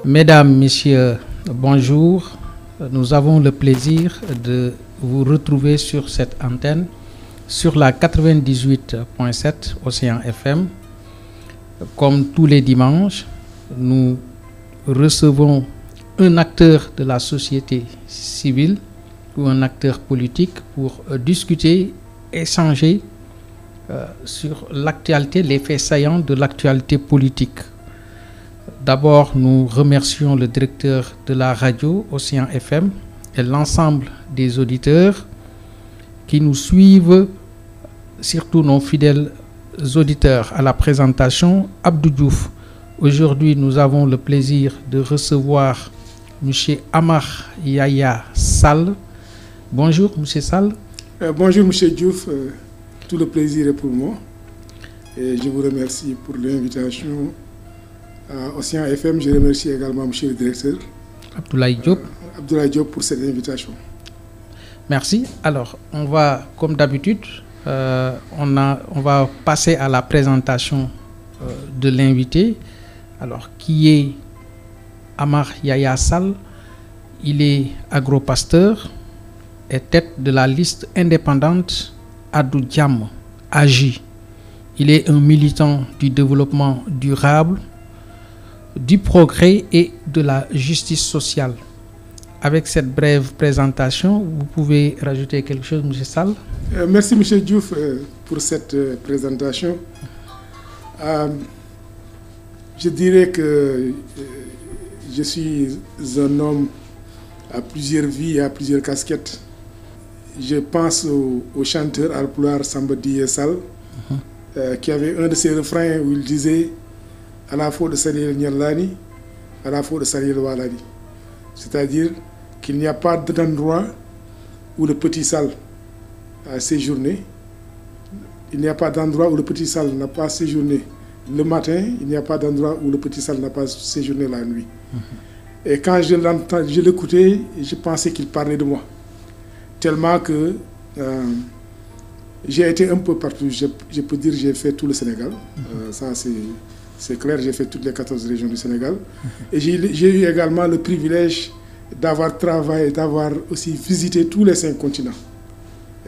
Mesdames, Messieurs, bonjour. Nous avons le plaisir de vous retrouver sur cette antenne, sur la 98.7 Océan FM. Comme tous les dimanches, nous recevons un acteur de la société civile ou un acteur politique pour discuter, échanger sur l'actualité, les faits saillants de l'actualité politique. D'abord, nous remercions le directeur de la radio Océan FM et l'ensemble des auditeurs qui nous suivent, surtout nos fidèles auditeurs. À la présentation, Abdou Diouf. Aujourd'hui, nous avons le plaisir de recevoir M. Amar Yaya Sall. Bonjour, M. Sall. Bonjour, M. Diouf. Tout le plaisir est pour moi. Et je vous remercie pour l'invitation à Océan FM. Je remercie également M. le directeur Abdoulaye Diop. Abdoulaye Diop pour cette invitation. Merci. Alors, on va, comme d'habitude, on va passer à la présentation de l'invité. Alors, qui est Amar Yaya Sall? Il est agropasteur et tête de la liste indépendante Adou Diam, AGI. Il est un militant du développement durable, du progrès et de la justice sociale. Avec cette brève présentation, vous pouvez rajouter quelque chose, M. Sall? Merci, M. Diouf, pour cette présentation. Je dirais que je suis un homme à plusieurs vies et à plusieurs casquettes. Je pense au chanteur alpulaar Samba Dié Sall, qui avait un de ses refrains où il disait « à la fois de Sariel Nyalani, à la fois de Sariel Walani ». C'est-à-dire qu'il n'y a pas d'endroit où le petit Sall a séjourné. Il n'y a pas d'endroit où le petit Sall n'a pas séjourné le matin. Il n'y a pas d'endroit où le petit Sall n'a pas séjourné la nuit. Et quand je l'écoutais, je pensais qu'il parlait de moi. Tellement que j'ai été un peu partout. Je peux dire que j'ai fait tout le Sénégal. Ça, c'est clair, j'ai fait toutes les 14 régions du Sénégal. Et j'ai eu également le privilège d'avoir travaillé, d'avoir aussi visité tous les 5 continents.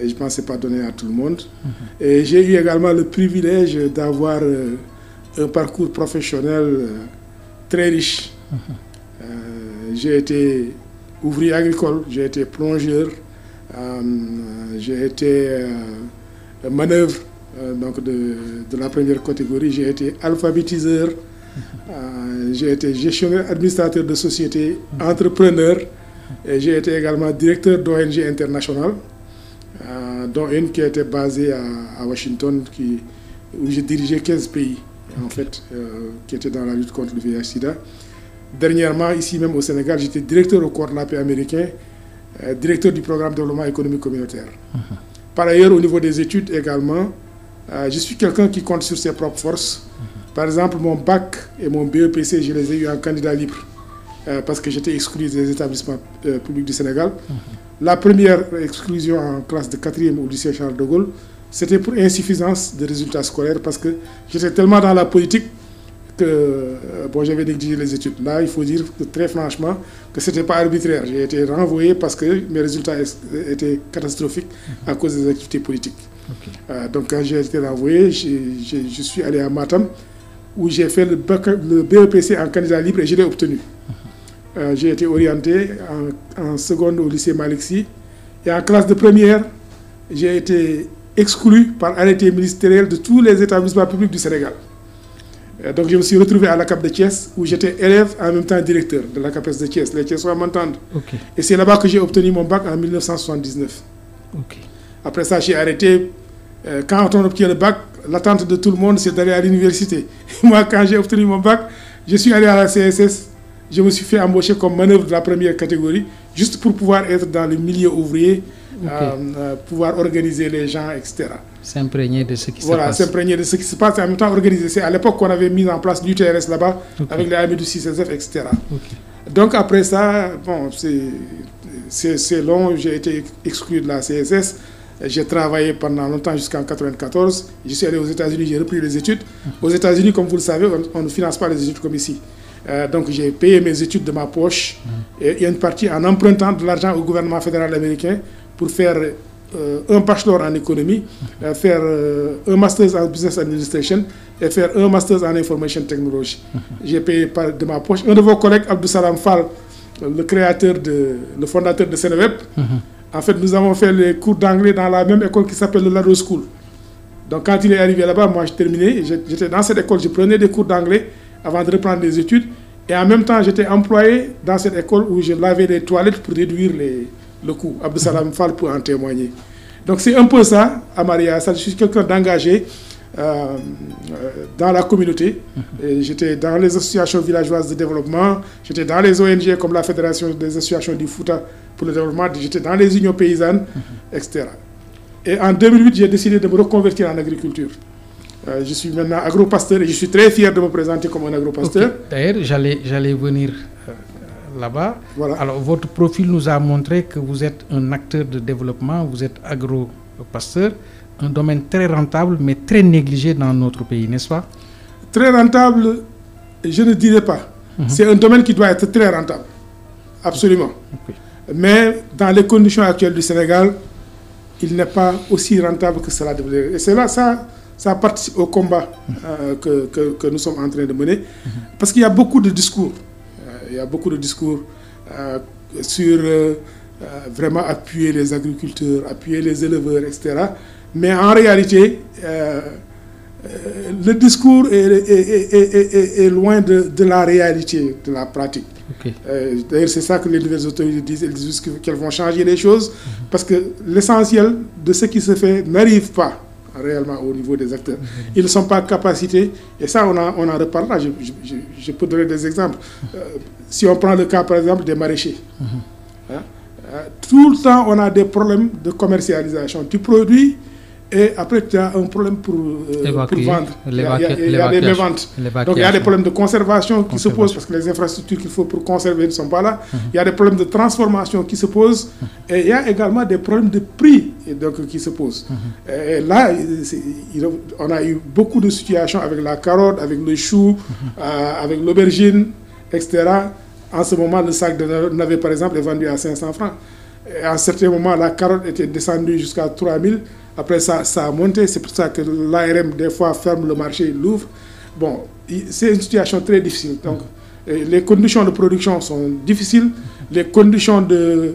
Et je pense que ce n'est pas donné à tout le monde. Et j'ai eu également le privilège d'avoir un parcours professionnel très riche. J'ai été ouvrier agricole, j'ai été plongeur, j'ai été manœuvre donc de la première catégorie, j'ai été alphabétiseur, j'ai été gestionnaire administrateur de société, entrepreneur, et j'ai été également directeur d'ONG internationale, dont une qui était basée à Washington, où j'ai dirigé 15 pays, en fait, qui étaient dans la lutte contre le VIH-Sida. Dernièrement, ici même au Sénégal, j'étais directeur au corps de la paix américain, directeur du programme de développement économique communautaire. Par ailleurs, au niveau des études également, je suis quelqu'un qui compte sur ses propres forces. Par exemple, mon bac et mon BEPC, je les ai eu en candidat libre parce que j'étais exclu des établissements publics du Sénégal. La première exclusion en classe de 4e au lycée Charles de Gaulle, c'était pour insuffisance de résultats scolaires parce que j'étais tellement dans la politique que j'avais négligé les études. Là, il faut dire que, très franchement que ce n'était pas arbitraire. J'ai été renvoyé parce que mes résultats étaient catastrophiques à cause des activités politiques. Donc quand j'ai été renvoyé, je suis allé à Matam où j'ai fait le BEPC en candidat libre et je l'ai obtenu. J'ai été orienté en seconde au lycée Malick Sy et en classe de première, j'ai été exclu par arrêté ministériel de tous les établissements publics du Sénégal. Donc je me suis retrouvé à l'ACAP de Thiès où j'étais élève en même temps directeur de l'ACAPES de Thiès. Les Thiessois m'entendent. Et c'est là-bas que j'ai obtenu mon bac en 1979. Après ça, j'ai arrêté. Quand on obtient le bac, l'attente de tout le monde, c'est d'aller à l'université. Moi, quand j'ai obtenu mon bac, je suis allé à la CSS. Je me suis fait embaucher comme manœuvre de la première catégorie, juste pour pouvoir être dans le milieu ouvrier, pouvoir organiser les gens, etc. S'imprégner de ce qui se passe. Voilà, s'imprégner de ce qui se passe et en même temps organiser. C'est à l'époque qu'on avait mis en place l'UTRS là-bas, avec les amis du CCSF, etc. Donc après ça, bon, c'est long, j'ai été exclu de la CSS. J'ai travaillé pendant longtemps jusqu'en 1994. Je suis allé aux États-Unis, j'ai repris les études. Aux États-Unis, comme vous le savez, on ne finance pas les études comme ici. Donc j'ai payé mes études de ma poche et une partie en empruntant de l'argent au gouvernement fédéral américain pour faire un bachelor en économie, faire un master en business administration et faire un master en information technology. J'ai payé de ma poche. Un de vos collègues, Abdou Salam Fall, le fondateur de Seneweb, en fait, nous avons fait les cours d'anglais dans la même école qui s'appelle le Lado School. Donc quand il est arrivé là-bas, moi j'ai terminé, j'étais dans cette école, je prenais des cours d'anglais avant de reprendre des études. Et en même temps, j'étais employé dans cette école où je lavais des toilettes pour réduire le coût. Abdou Salam Fall peut en témoigner. Donc c'est un peu ça, Amaria. Je suis quelqu'un d'engagé dans la communauté. J'étais dans les associations villageoises de développement, j'étais dans les ONG comme la Fédération des associations du Fouta pour le développement, j'étais dans les unions paysannes, etc. Et en 2008, j'ai décidé de me reconvertir en agriculture. Je suis maintenant agropasteur et je suis très fier de me présenter comme un agropasteur. Okay. D'ailleurs, j'allais venir là-bas. Voilà. Alors, votre profil nous a montré que vous êtes un acteur de développement, vous êtes agropasteur, un domaine très rentable mais très négligé dans notre pays, n'est-ce pas? Très rentable, je ne dirais pas. C'est un domaine qui doit être très rentable, absolument. Okay. Mais dans les conditions actuelles du Sénégal, il n'est pas aussi rentable que cela devrait. Et c'est là, ça participe au combat que nous sommes en train de mener. Parce qu'il y a beaucoup de discours. Il y a beaucoup de discours sur vraiment appuyer les agriculteurs, appuyer les éleveurs, etc. Mais en réalité, le discours est loin de la réalité, de la pratique. Okay. D'ailleurs, c'est ça que les nouvelles autorités disent. Elles disent qu'elles vont changer les choses parce que l'essentiel de ce qui se fait n'arrive pas réellement au niveau des acteurs. Ils ne sont pas capacités. Et ça, on en reparlera. Je peux donner des exemples. Si on prend le cas, par exemple, des maraîchers. Tout le temps, on a des problèmes de commercialisation. Tu produis et après, tu as un problème pour vendre. Il y a des méventes. Donc, il y a des problèmes de conservation qui se posent parce que les infrastructures qu'il faut pour conserver ne sont pas là. Il y a des problèmes de transformation qui se posent. Et il y a également des problèmes de prix donc, qui se posent. Et là, on a eu beaucoup de situations avec la carotte, avec le chou, avec l'aubergine, etc. En ce moment, le sac de navet, par exemple, est vendu à 500 francs. Et à un certain moment, la carotte était descendue jusqu'à 3000. Après, ça a monté. C'est pour ça que l'ARM, des fois, ferme le marché, il l'ouvre. Bon, c'est une situation très difficile. Donc, les conditions de production sont difficiles. Les conditions de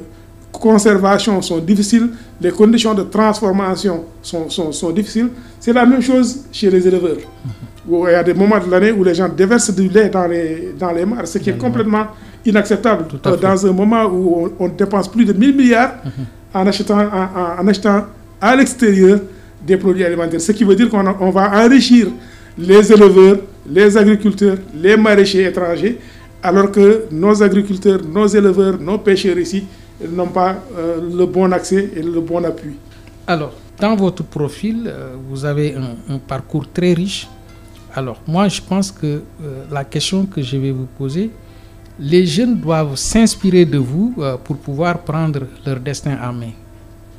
conservation sont difficiles. Les conditions de transformation sont difficiles. C'est la même chose chez les éleveurs. Où il y a des moments de l'année où les gens déversent du lait dans les mares, ce qui est complètement inacceptable. Dans un moment où on dépense plus de 1000 milliards en achetant à l'extérieur des produits alimentaires. Ce qui veut dire qu'on va enrichir les éleveurs, les agriculteurs, les maraîchers étrangers, alors que nos agriculteurs, nos éleveurs, nos pêcheurs ici n'ont pas le bon accès et le bon appui. Alors, dans votre profil, vous avez un parcours très riche. Alors, moi, je pense que la question que je vais vous poser, les jeunes doivent s'inspirer de vous pour pouvoir prendre leur destin en main,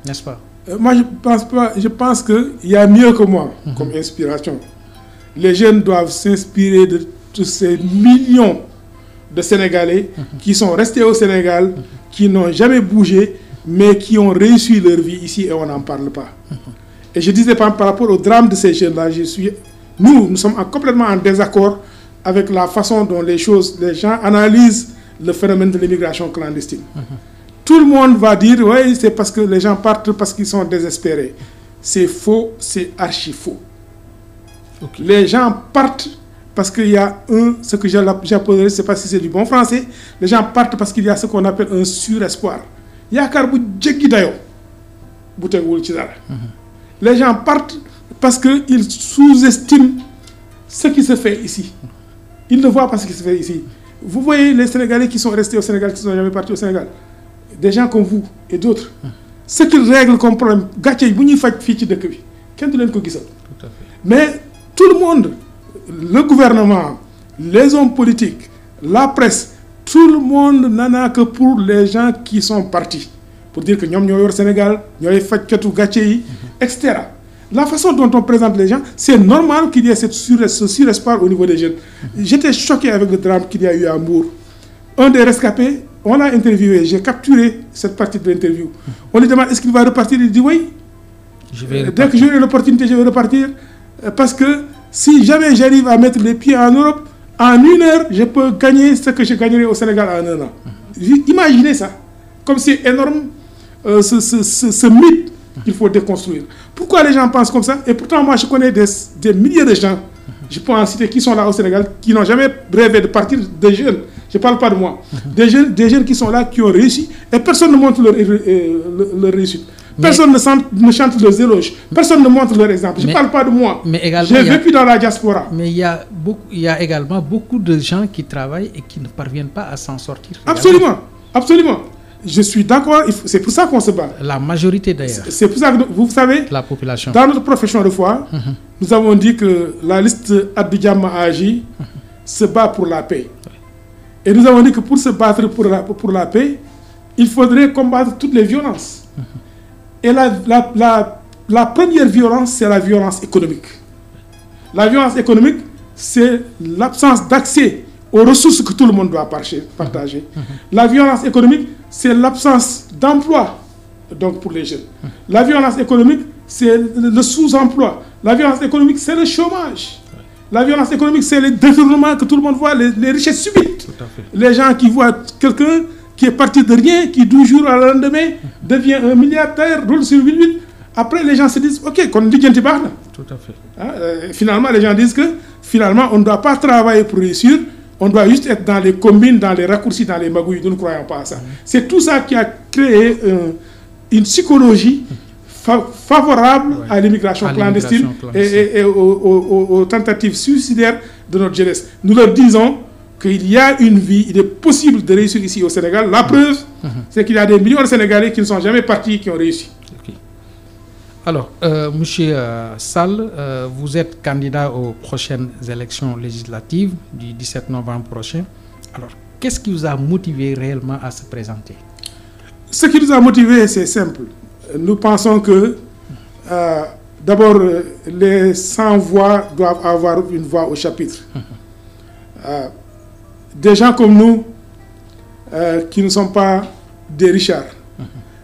n'est-ce pas? Moi, je pense pas. Je pense qu'il y a mieux que moi comme inspiration. Les jeunes doivent s'inspirer de tous ces millions de Sénégalais qui sont restés au Sénégal, qui n'ont jamais bougé, mais qui ont réussi leur vie ici et on n'en parle pas. Et je disais par rapport au drame de ces jeunes-là, nous sommes complètement en désaccord avec la façon dont les gens analysent le phénomène de l'immigration clandestine. Tout le monde va dire, oui, c'est parce que les gens partent parce qu'ils sont désespérés. C'est faux, c'est archi faux. Okay. Les gens partent parce qu'il y a ce que j'appellerais, je ne sais pas si c'est du bon français, les gens partent parce qu'il y a ce qu'on appelle un surespoir. Les gens partent parce qu'ils sous-estiment ce qui se fait ici. Ils ne voient pas ce qui se fait ici. Vous voyez les Sénégalais qui sont restés au Sénégal, qui ne sont jamais partis au Sénégal. Des gens comme vous et d'autres. Ce qu'ils règlent comme problème, mais tout le monde, le gouvernement, les hommes politiques, la presse, tout le monde n'en a que pour les gens qui sont partis. Pour dire que nous sommes au Sénégal, nous sommes fait etc. La façon dont on présente les gens, c'est normal qu'il y ait ce surespoir au niveau des jeunes. J'étais choqué avec le drame qu'il y a eu à Mbour. Un des rescapés, on l'a interviewé, j'ai capturé cette partie de l'interview. On lui demande est-ce qu'il va repartir, il dit oui. Dès que j'aurai l'opportunité, je vais repartir. Parce que si jamais j'arrive à mettre les pieds en Europe, en 1 heure, je peux gagner ce que je gagnerais au Sénégal en 1 an. Imaginez ça. Comme c'est énorme, ce mythe qu'il faut déconstruire. Pourquoi les gens pensent comme ça? Et pourtant, moi, je connais des milliers de gens, je peux en citer, qui sont là au Sénégal, qui n'ont jamais rêvé de partir, des jeunes. Je ne parle pas de moi. Des jeunes qui sont là, qui ont réussi, et personne ne montre leur réussite. Personne ne chante leurs éloges. Personne ne montre leur exemple. Je ne parle pas de moi. J'ai vécu dans la diaspora. Mais il y a également beaucoup de gens qui travaillent et qui ne parviennent pas à s'en sortir. Absolument. Absolument. Je suis d'accord. C'est pour ça qu'on se bat. La majorité d'ailleurs. C'est pour ça que, vous savez, la population. Dans notre profession de foi, nous avons dit que la liste Abidjan Agi se bat pour la paix. Et nous avons dit que pour se battre pour la paix, il faudrait combattre toutes les violences. Et la première violence, c'est la violence économique. La violence économique, c'est l'absence d'accès aux ressources que tout le monde doit partager. La violence économique, c'est l'absence d'emploi, donc pour les jeunes. La violence économique, c'est le sous-emploi. La violence économique, c'est le chômage. La violence économique, c'est le détournement que tout le monde voit, les richesses subites. Les gens qui voient quelqu'un qui est parti de rien, qui du jour au lendemain devient un milliardaire, roule sur 8. Après, les gens se disent, ok, qu'on dit qu'il y a tout à fait. Finalement, les gens disent que finalement, on ne doit pas travailler pour réussir, on doit juste être dans les combines, dans les raccourcis, dans les magouilles. Nous ne croyons pas à ça. C'est tout ça qui a créé une psychologie favorable à l'immigration clandestine et aux tentatives suicidaires de notre jeunesse. Nous leur disons qu'il y a une vie, il est possible de réussir ici au Sénégal. La preuve, c'est qu'il y a des millions de Sénégalais qui ne sont jamais partis, qui ont réussi. Alors, Monsieur Sall, vous êtes candidat aux prochaines élections législatives du 17 novembre prochain. Alors, qu'est-ce qui vous a motivé réellement à se présenter? Ce qui nous a motivé, c'est simple. Nous pensons que, d'abord, les 100 voix doivent avoir une voix au chapitre. Des gens comme nous, qui ne sont pas des richards,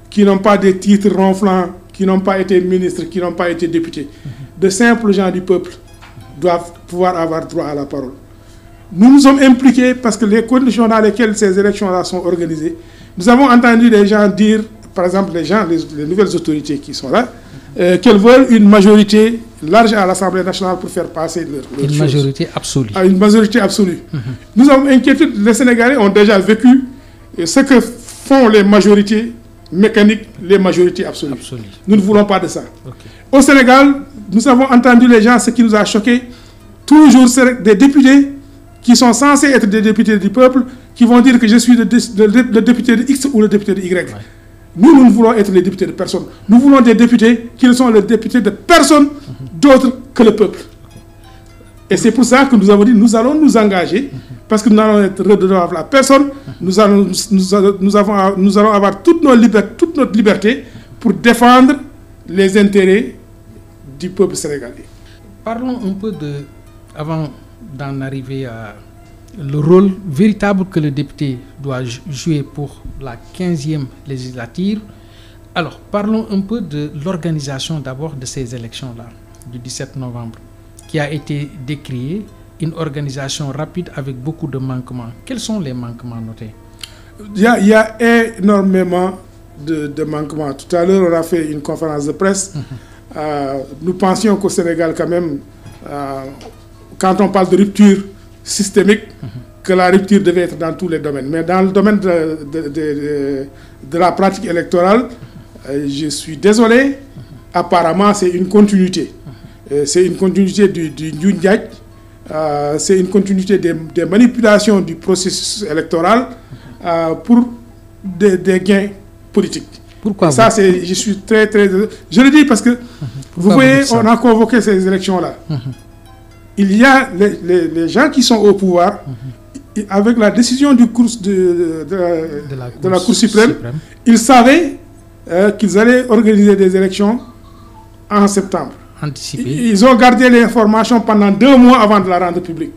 qui n'ont pas des titres ronflants, qui n'ont pas été ministres, qui n'ont pas été députés, de simples gens du peuple doivent pouvoir avoir droit à la parole. Nous nous sommes impliqués parce que les conditions dans lesquelles ces élections-là sont organisées, nous avons entendu des gens dire, par exemple les nouvelles autorités qui sont là, qu'elles veulent une majorité large à l'Assemblée nationale pour faire passer leur une majorité absolue. Une majorité absolue. Nous avons inquiétude, les Sénégalais ont déjà vécu ce que font les majorités mécaniques, les majorités absolues. Nous ne voulons pas de ça. Au Sénégal, nous avons entendu les gens, ce qui nous a choqués, toujours des députés qui sont censés être des députés du peuple, qui vont dire que je suis le député de X ou le député de Y. Nous ne voulons être les députés de personne. Nous voulons des députés qui ne sont les députés de personne d'autre que le peuple. Et c'est pour ça que nous avons dit, nous allons nous engager, parce que nous allons être redevables à personne, nous allons avoir toute notre liberté pour défendre les intérêts du peuple sénégalais. Parlons un peu avant d'en arriver à le rôle véritable que le député doit jouer pour la 15e législature. Alors, parlons un peu de l'organisation d'abord de ces élections-là, du 17 novembre, qui a été décriée, une organisation rapide avec beaucoup de manquements. Quels sont les manquements notés? Il y a énormément de manquements. Tout à l'heure, on a fait une conférence de presse. Nous pensions qu'au Sénégal, quand même, quand on parle de rupture systémique, que la rupture devait être dans tous les domaines. Mais dans le domaine de la pratique électorale, je suis désolé, apparemment c'est une continuité. C'est une continuité du Ndiaye, c'est une continuité des manipulations du processus électoral pour des gains politiques. Pourquoi? Et ça, je suis très, très... Je le dis parce que, vous voyez, on a convoqué ces élections-là. Il y a les gens qui sont au pouvoir, avec la décision de la Cour suprême, ils savaient qu'ils allaient organiser des élections en septembre, anticipé. Ils ont gardé l'information pendant 2 mois avant de la rendre publique.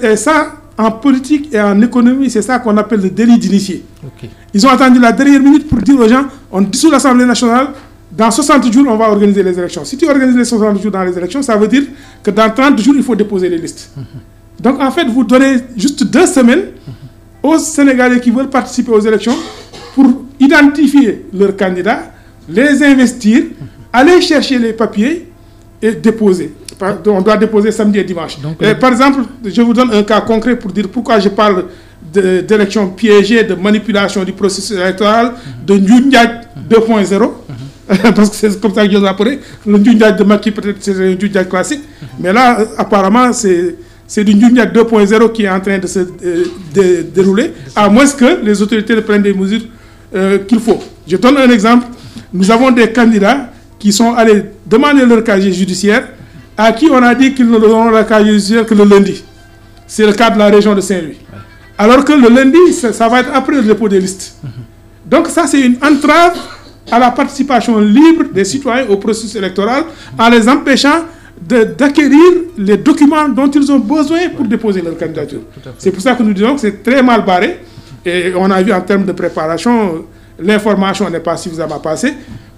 Et ça, en politique et en économie, c'est ça qu'on appelle le délit d'initié. Okay. Ils ont attendu la dernière minute pour dire aux gens, on dissout l'Assemblée nationale, dans 60 jours, on va organiser les élections. Si tu organises les 60 jours dans les élections, ça veut dire que dans 30 jours, il faut déposer les listes. Donc en fait, vous donnez juste 2 semaines aux Sénégalais qui veulent participer aux élections pour identifier leurs candidats, les investir, aller chercher les papiers et déposer. On doit déposer samedi et dimanche. Donc, par exemple, je vous donne un cas concret pour dire pourquoi je parle d'élections piégées, de manipulation du processus électoral, de Ndioudiaj 2.0, parce que c'est comme ça que je l'appelle. Le Ndioudiaj de Macky, peut-être c'est un Ndioudiaj classique, mais là, apparemment, c'est du Ndioudiaj 2.0 qui est en train de se dérouler, à moins que les autorités prennent des mesures qu'il faut. Je donne un exemple. Nous avons des candidats qui sont allés demander leur casier judiciaire, à qui on a dit qu'ils ne donneront leur casier judiciaire que le lundi. C'est le cas de la région de Saint-Louis. Alors que le lundi, ça va être après le dépôt des listes. Donc ça, c'est une entrave à la participation libre des citoyens au processus électoral, en les empêchant d'acquérir les documents dont ils ont besoin pour déposer leur candidature. C'est pour ça que nous disons que c'est très mal barré. Et on a vu en termes de préparation, l'information n'est pas suffisamment passée.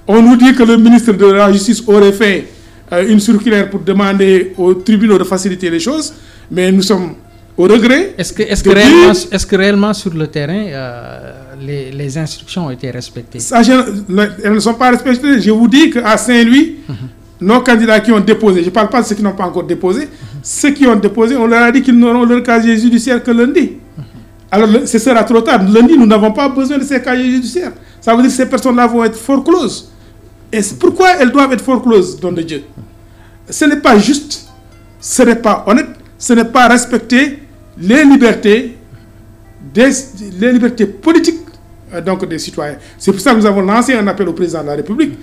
On nous dit que le ministre de la Justice aurait fait une circulaire pour demander aux tribunaux de faciliter les choses, mais nous sommes au regret. Est-ce que réellement sur le terrain, les instructions ont été respectées? Elles ne sont pas respectées. Je vous dis qu'à Saint-Louis, nos candidats qui ont déposé, je ne parle pas de ceux qui n'ont pas encore déposé, ceux qui ont déposé, on leur a dit qu'ils n'auront leur casier judiciaire que lundi. Alors ce sera trop tard. Lundi, nous n'avons pas besoin de ces casiers judiciaires. Ça veut dire que ces personnes-là vont être forecloses. Et pourquoi elles doivent être forecloses, don de Dieu? Ce n'est pas juste, ce n'est pas honnête, ce n'est pas respecter les libertés politiques donc des citoyens. C'est pour ça que nous avons lancé un appel au président de la République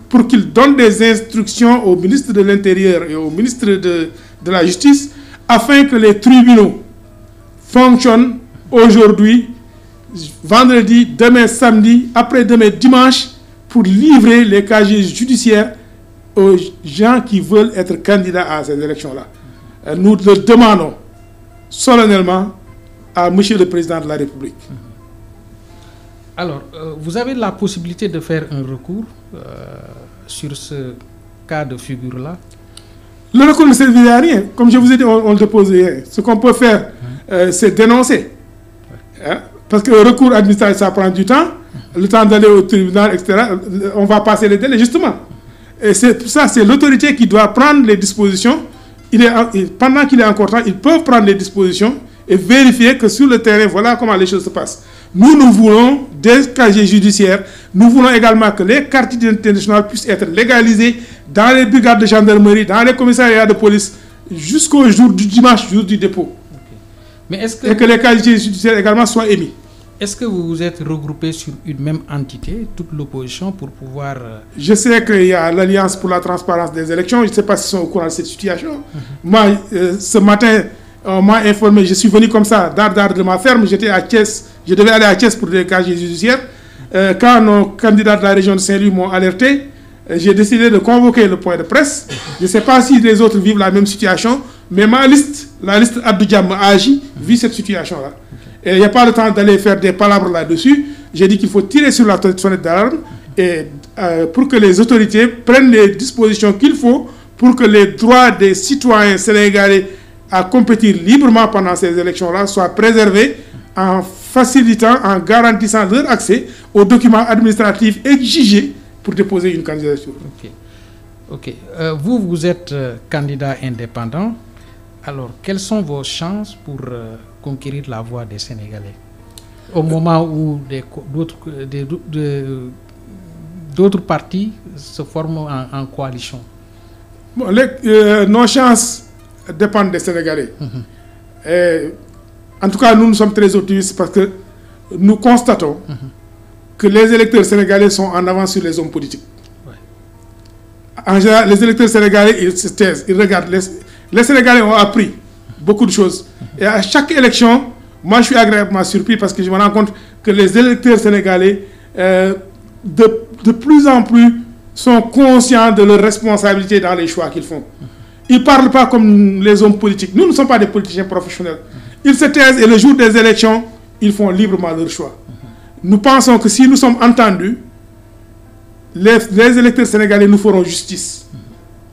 pour qu'il donne des instructions au ministre de l'Intérieur et au ministre de la Justice afin que les tribunaux fonctionnent aujourd'hui, vendredi, demain samedi, après-demain dimanche, pour livrer les casiers judiciaires aux gens qui veulent être candidats à ces élections-là. Nous le demandons solennellement à Monsieur le Président de la République. Alors, vous avez la possibilité de faire un recours sur ce cas de figure-là? Le recours ne servirait à rien. Comme je vous ai dit, on le dépose hier. Ce qu'on peut faire, c'est dénoncer. Parce que le recours administratif, ça prend du temps. Le temps d'aller au tribunal, etc. On va passer les délais, justement. Et c'est pour ça, c'est l'autorité qui doit prendre les dispositions. Pendant qu'il est encore temps, ils peuvent prendre les dispositions et vérifier que sur le terrain, voilà comment les choses se passent. Nous voulons des casiers judiciaires. Nous voulons également que les cartes d'identité nationale puissent être légalisées dans les brigades de gendarmerie, dans les commissariats de police, jusqu'au jour du dimanche, jour du dépôt. Okay. Mais et que les casiers judiciaires également soient émis. Est-ce que vous vous êtes regroupé sur une même entité, toute l'opposition, pour pouvoir... Je sais qu'il y a l'Alliance pour la transparence des élections. Je ne sais pas s'ils sont au courant de cette situation. Moi, ce matin, on m'a informé, je suis venu comme ça, d'art de ma ferme, j'étais à Thiès, je devais aller à Thiès pour des casiers judiciaires. Quand nos candidats de la région de Saint-Louis m'ont alerté, j'ai décidé de convoquer le point de presse. Je ne sais pas si les autres vivent la même situation, mais la liste Abdou Diam a agi, vit cette situation-là. Et il n'y a pas le temps d'aller faire des palabres là-dessus. J'ai dit qu'il faut tirer sur la sonnette d'alarme et pour que les autorités prennent les dispositions qu'il faut pour que les droits des citoyens sénégalais à compétir librement pendant ces élections-là soient préservés en facilitant, en garantissant leur accès aux documents administratifs exigés pour déposer une candidature. Ok. Vous êtes candidat indépendant. Alors, quelles sont vos chances pour conquérir la voix des Sénégalais au moment où d'autres partis se forment en coalition? Bon, nos chances dépendent des Sénégalais. Et, en tout cas, nous sommes très optimistes parce que nous constatons que les électeurs sénégalais sont en avance sur les hommes politiques. En général, les électeurs sénégalais, ils se taisent, ils regardent. Les Sénégalais ont appris beaucoup de choses. Et à chaque élection, moi je suis agréablement surpris parce que je me rends compte que les électeurs sénégalais de plus en plus sont conscients de leurs responsabilités dans les choix qu'ils font. Ils ne parlent pas comme les hommes politiques. Nous ne sommes pas des politiciens professionnels. Ils se taisent et le jour des élections, ils font librement leur choix. Nous pensons que si nous sommes entendus, les électeurs sénégalais nous feront justice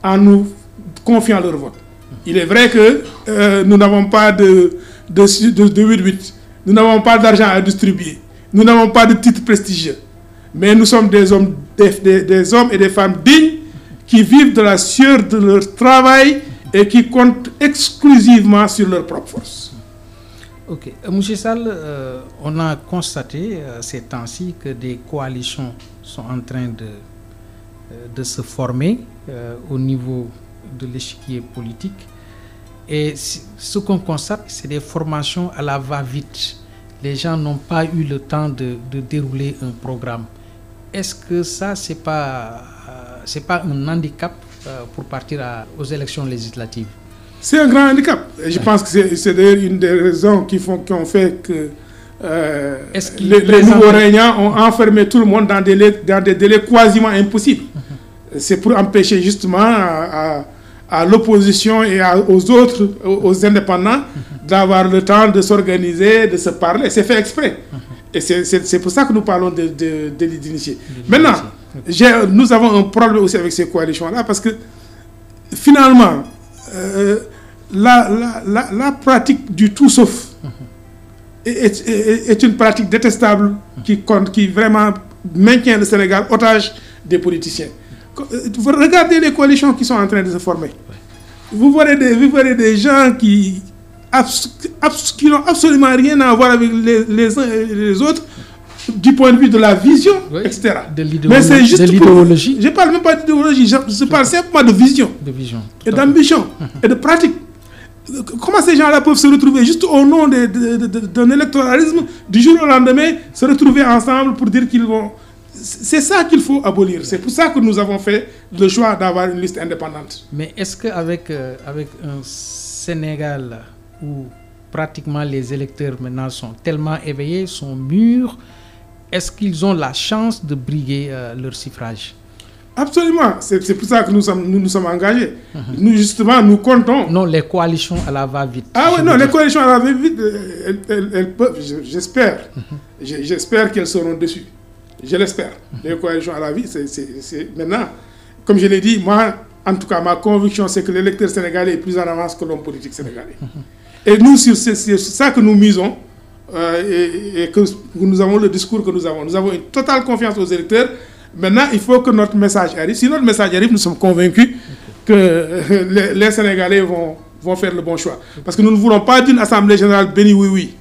en nous confiant leur vote. Il est vrai que nous n'avons pas de 8-8, nous n'avons pas d'argent à distribuer, nous n'avons pas de titres prestigieux, mais nous sommes des hommes et des femmes dignes qui vivent de la sueur de leur travail et qui comptent exclusivement sur leur propre force. Ok. Monsieur Sall, on a constaté ces temps-ci que des coalitions sont en train de se former au niveau de l'échiquier politique. Et ce qu'on constate, c'est des formations à la va-vite. Les gens n'ont pas eu le temps de dérouler un programme. Est-ce que ça, c'est pas un handicap pour partir aux élections législatives? C'est un grand handicap. Et je pense que c'est d'ailleurs une des raisons qui ont fait que les nouveaux régnants ont enfermé tout le monde dans des délais quasiment impossibles. C'est pour empêcher justement à l'opposition et aux indépendants d'avoir le temps de s'organiser, de se parler. C'est fait exprès. Et c'est pour ça que nous parlons de d'initier. Maintenant, nous avons un problème aussi avec ces coalitions-là parce que finalement, la pratique du tout sauf est une pratique détestable qui vraiment maintient le Sénégal otage des politiciens. Regardez les coalitions qui sont en train de se former. Vous verrez des gens qui n'ont absolument rien à voir avec les uns et les autres du point de vue de la vision, oui, etc. Mais c'est juste l'idéologie. Je ne parle même pas d'idéologie, je parle simplement de vision, et d'ambition et de pratique. Comment ces gens-là peuvent se retrouver juste au nom d'un électoralisme, du jour au lendemain, se retrouver ensemble pour dire qu'ils vont... C'est ça qu'il faut abolir. C'est pour ça que nous avons fait le choix d'avoir une liste indépendante. Mais est-ce qu'avec un Sénégal où pratiquement les électeurs maintenant sont tellement éveillés, sont mûrs, est-ce qu'ils ont la chance de briguer leur suffrage? Absolument. C'est pour ça que nous nous sommes engagés. Nous, justement, nous comptons... Non, les coalitions à la va-vite. Ah oui, non, les coalitions à la va-vite, elles peuvent, j'espère. J'espère qu'elles seront dessus. Je l'espère. Les coalitions à la vie, c'est maintenant, comme je l'ai dit, moi, en tout cas, ma conviction, c'est que l'électeur sénégalais est plus en avance que l'homme politique sénégalais. Et nous, c'est ça que nous misons et que nous avons le discours que nous avons. Nous avons une totale confiance aux électeurs. Maintenant, il faut que notre message arrive. Si notre message arrive, nous sommes convaincus que les Sénégalais vont faire le bon choix. Parce que nous ne voulons pas d'une assemblée générale bénie oui-oui,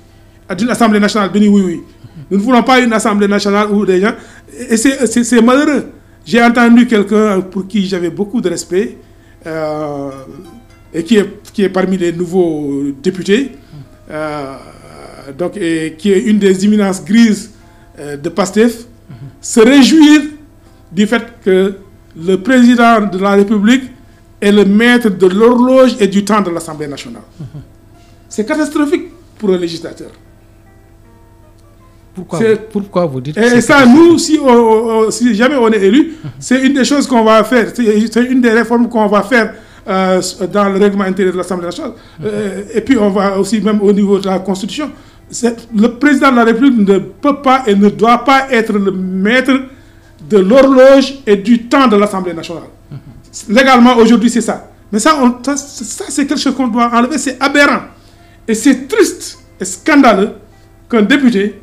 d'une assemblée nationale bénie oui-oui. Nous ne voulons pas une assemblée nationale où des gens... Et c'est malheureux. J'ai entendu quelqu'un pour qui j'avais beaucoup de respect et qui est parmi les nouveaux députés, donc, et qui est une des éminences grises de PASTEF, se réjouir du fait que le président de la République est le maître de l'horloge et du temps de l'Assemblée nationale. C'est catastrophique pour un législateur. Pourquoi vous dites et ça, nous, si jamais on est élu, c'est une des choses qu'on va faire. C'est une des réformes qu'on va faire dans le règlement intérieur de l'Assemblée nationale. Et puis, on va aussi, même au niveau de la Constitution, le président de la République ne peut pas et ne doit pas être le maître de l'horloge et du temps de l'Assemblée nationale. Légalement, aujourd'hui, c'est ça. Mais ça c'est quelque chose qu'on doit enlever. C'est aberrant. Et c'est triste et scandaleux qu'un député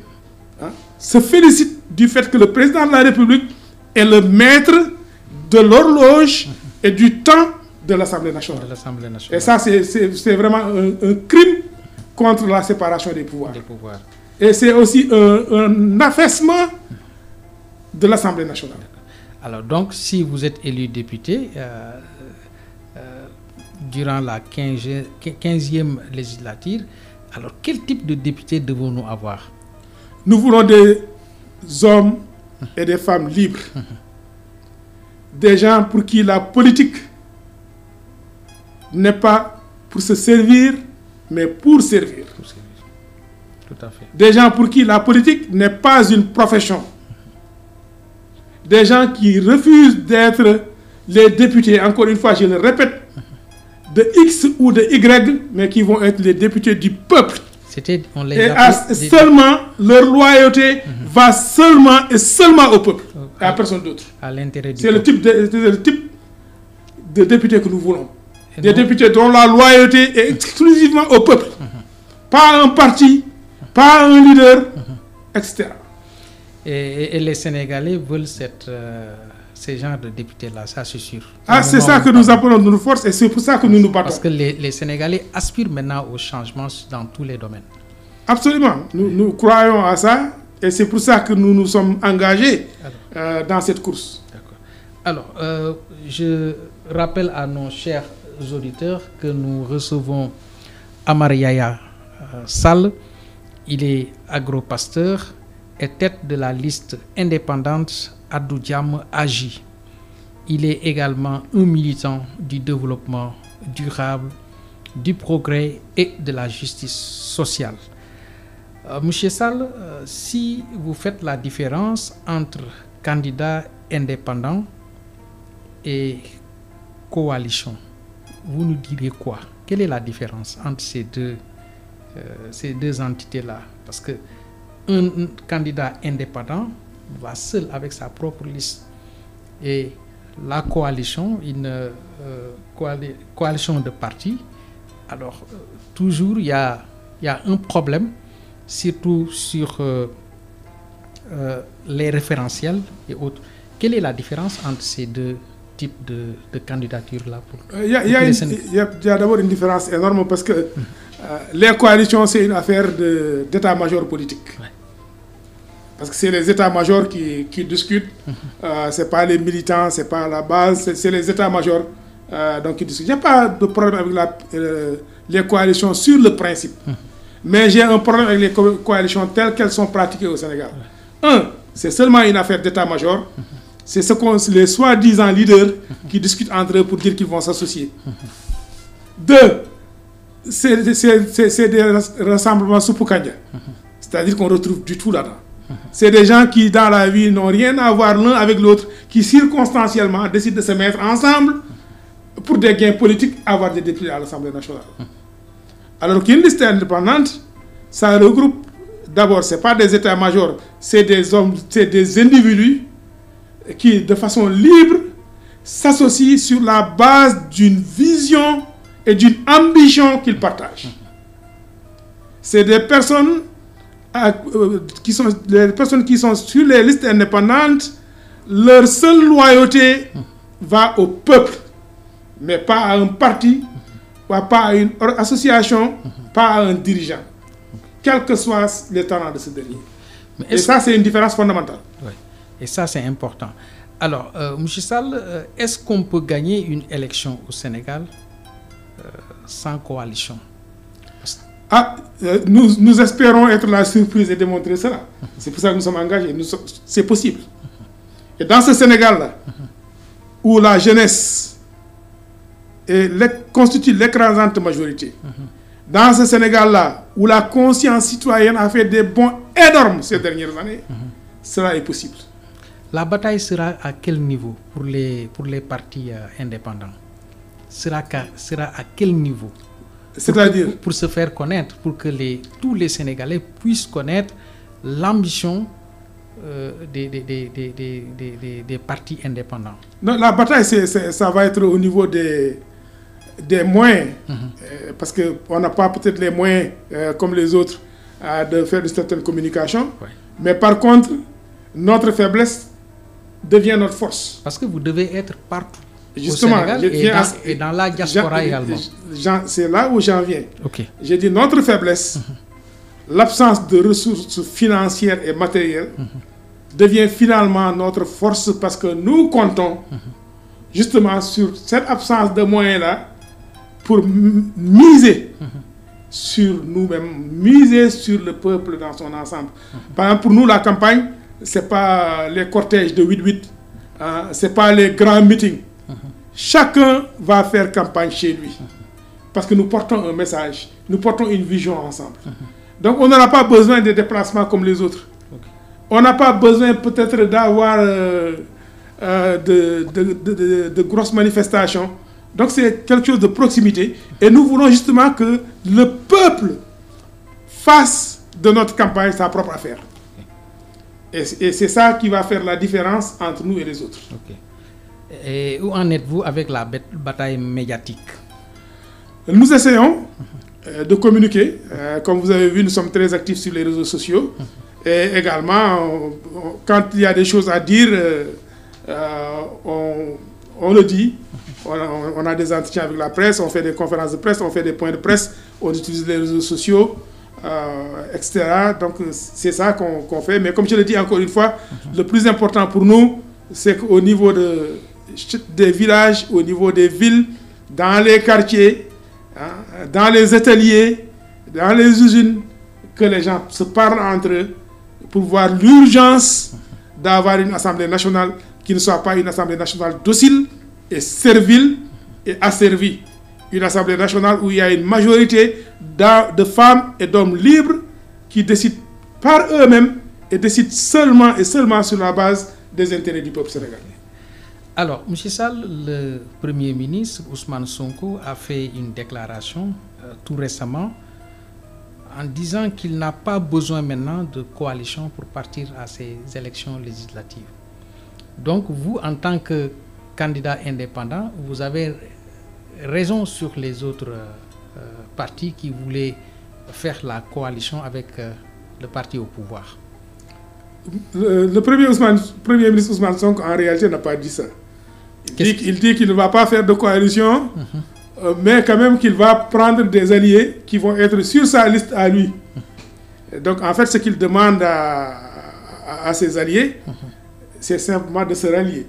se félicite du fait que le président de la République est le maître de l'horloge et du temps de l'Assemblée nationale. Et ça, c'est vraiment un crime contre la séparation des pouvoirs. Et c'est aussi un affaissement de l'Assemblée nationale. Alors donc, si vous êtes élu député durant la 15e législature, alors quel type de député devons-nous avoir? Nous voulons des hommes et des femmes libres. Des gens pour qui la politique n'est pas pour se servir, mais pour servir. Tout à fait. Des gens pour qui la politique n'est pas une profession. des gens qui refusent d'être les députés, encore une fois, je le répète, de X ou de Y, mais qui vont être les députés du peuple. On les et seulement, leur loyauté va seulement et seulement au peuple, et à personne d'autre. C'est le type de députés que nous voulons. Des députés dont la loyauté est exclusivement au peuple. Pas à un parti, pas à un leader, etc. Et les Sénégalais veulent ces genres de députés-là, ça c'est sûr. C'est ça que nous appelons de nos forces et c'est pour ça que nous nous battons. Parce que les Sénégalais aspirent maintenant au changement dans tous les domaines. Absolument. Nous croyons à ça et c'est pour ça que nous nous sommes engagés dans cette course. D'accord. Alors, je rappelle à nos chers auditeurs que nous recevons Amar Yaya Sall. Il est agropasteur et tête de la liste indépendante Adou Diam Agi. Il est également un militant du développement durable, du progrès et de la justice sociale. Monsieur Sall, si vous faites la différence entre candidat indépendant et coalition, vous nous direz quoi? Quelle est la différence entre ces deux entités-là? Parce que un candidat indépendant va seul avec sa propre liste. Et la coalition, une coalition de partis, alors toujours il y a un problème, surtout sur les référentiels et autres. Quelle est la différence entre ces deux types de candidatures-là? Il y a d'abord une différence énorme parce que les coalitions, c'est une affaire d'état-major politique. Ouais. Parce que c'est les états-majors qui discutent, c'est pas les militants, c'est pas la base, c'est les états-majors donc qui discutent. Il n'y a pas de problème avec les coalitions sur le principe, mais j'ai un problème avec les coalitions telles qu'elles sont pratiquées au Sénégal. C'est seulement une affaire d'état-major, c'est les soi-disant leaders qui discutent entre eux pour dire qu'ils vont s'associer. Deux, c'est des rassemblements soupoukandia, c'est-à-dire qu'on retrouve du tout là-dedans. C'est des gens qui, dans la vie, n'ont rien à voir l'un avec l'autre, qui circonstanciellement décident de se mettre ensemble pour des gains politiques, avoir des députés à l'Assemblée nationale. Alors qu'une liste indépendante, ça regroupe, d'abord, ce n'est pas des états-majors, c'est des hommes, c'est des individus qui, de façon libre, s'associent sur la base d'une vision et d'une ambition qu'ils partagent. C'est des personnes qui sont sur les listes indépendantes, leur seule loyauté va au peuple, mais pas à un parti, pas à une association, pas à un dirigeant, quel que soit le talent de ce dernier. Et ça, c'est une différence fondamentale. Oui. Et ça, c'est important. Alors, M. Sall, est-ce qu'on peut gagner une élection au Sénégal sans coalition? Nous espérons être la surprise et démontrer cela. C'est pour ça que nous sommes engagés. C'est possible. Et dans ce Sénégal-là, où la jeunesse constitue l'écrasante majorité, dans ce Sénégal-là, où la conscience citoyenne a fait des bonds énormes ces dernières années, cela est possible. La bataille sera à quel niveau pour les partis indépendants? Sera à quel niveau? C'est-à-dire pour se faire connaître, pour que tous les Sénégalais puissent connaître l'ambition des partis indépendants. Non, la bataille, ça va être au niveau des moyens, parce qu'on n'a pas peut-être les moyens comme les autres de faire une certaine communication, mais par contre, notre faiblesse devient notre force. Parce que vous devez être partout. Justement, au Sénégal et dans la diaspora également. C'est là où j'en viens. Okay. J'ai dit notre faiblesse, l'absence de ressources financières et matérielles devient finalement notre force parce que nous comptons justement sur cette absence de moyens-là pour miser sur nous-mêmes, miser sur le peuple dans son ensemble. Par exemple, pour nous, la campagne, ce n'est pas les cortèges de 8-8, ce n'est pas les grands meetings. Chacun va faire campagne chez lui parce que nous portons un message, nous portons une vision ensemble. Donc on n'aura pas besoin de déplacements comme les autres. On n'a pas besoin peut-être d'avoir de grosses manifestations. Donc c'est quelque chose de proximité. Et nous voulons justement que le peuple fasse de notre campagne sa propre affaire. Et c'est ça qui va faire la différence entre nous et les autres. Okay. Et où en êtes-vous avec la bataille médiatique? Nous essayons de communiquer. Comme vous avez vu, nous sommes très actifs sur les réseaux sociaux. Et également, quand il y a des choses à dire, on le dit. On a des entretiens avec la presse, on fait des conférences de presse, on fait des points de presse, on utilise les réseaux sociaux, etc. Donc c'est ça qu'on fait. Mais comme je le dis encore une fois, le plus important pour nous, c'est qu'au niveau des villages, au niveau des villes, dans les quartiers, dans les ateliers, dans les usines, que les gens se parlent entre eux pour voir l'urgence d'avoir une Assemblée nationale qui ne soit pas une Assemblée nationale docile et servile et asservie. Une Assemblée nationale où il y a une majorité de femmes et d'hommes libres qui décident par eux-mêmes et décident seulement et seulement sur la base des intérêts du peuple sénégalais. Alors, M. Sall, le Premier ministre Ousmane Sonko a fait une déclaration tout récemment en disant qu'il n'a pas besoin maintenant de coalition pour partir à ces élections législatives. Donc vous, en tant que candidat indépendant, vous avez raison sur les autres partis qui voulaient faire la coalition avec le parti au pouvoir. Le premier ministre Ousmane Sonko, en réalité, n'a pas dit ça. Il dit qu'il ne va pas faire de coalition, mais quand même qu'il va prendre des alliés qui vont être sur sa liste à lui. Donc, en fait, ce qu'il demande à ses alliés, c'est simplement de se rallier.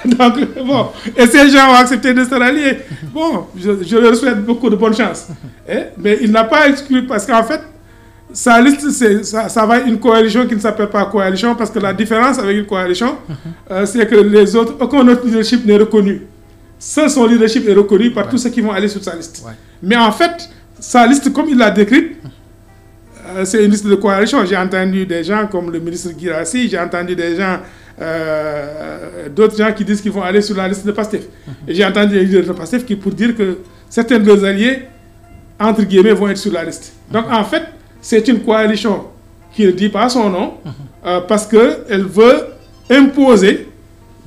Donc, bon, et ces gens ont accepté de se rallier. Bon, je leur souhaite beaucoup de bonne chance. Mais il n'a pas exclu, parce qu'en fait, sa liste, ça va être une coalition qui ne s'appelle pas coalition, parce que la différence avec une coalition, c'est que les autres, aucun autre leadership n'est reconnu. Seul son leadership est reconnu par tous ceux qui vont aller sur sa liste. Mais en fait, sa liste, comme il l'a décrite, c'est une liste de coalition. J'ai entendu des gens comme le ministre Guirassy, j'ai entendu des gens, d'autres gens qui disent qu'ils vont aller sur la liste de PASTEF. Et j'ai entendu les leaders de PASTEF pour dire que certains de leurs alliés, entre guillemets, vont être sur la liste. Donc en fait, c'est une coalition qui ne dit pas son nom, parce qu'elle veut imposer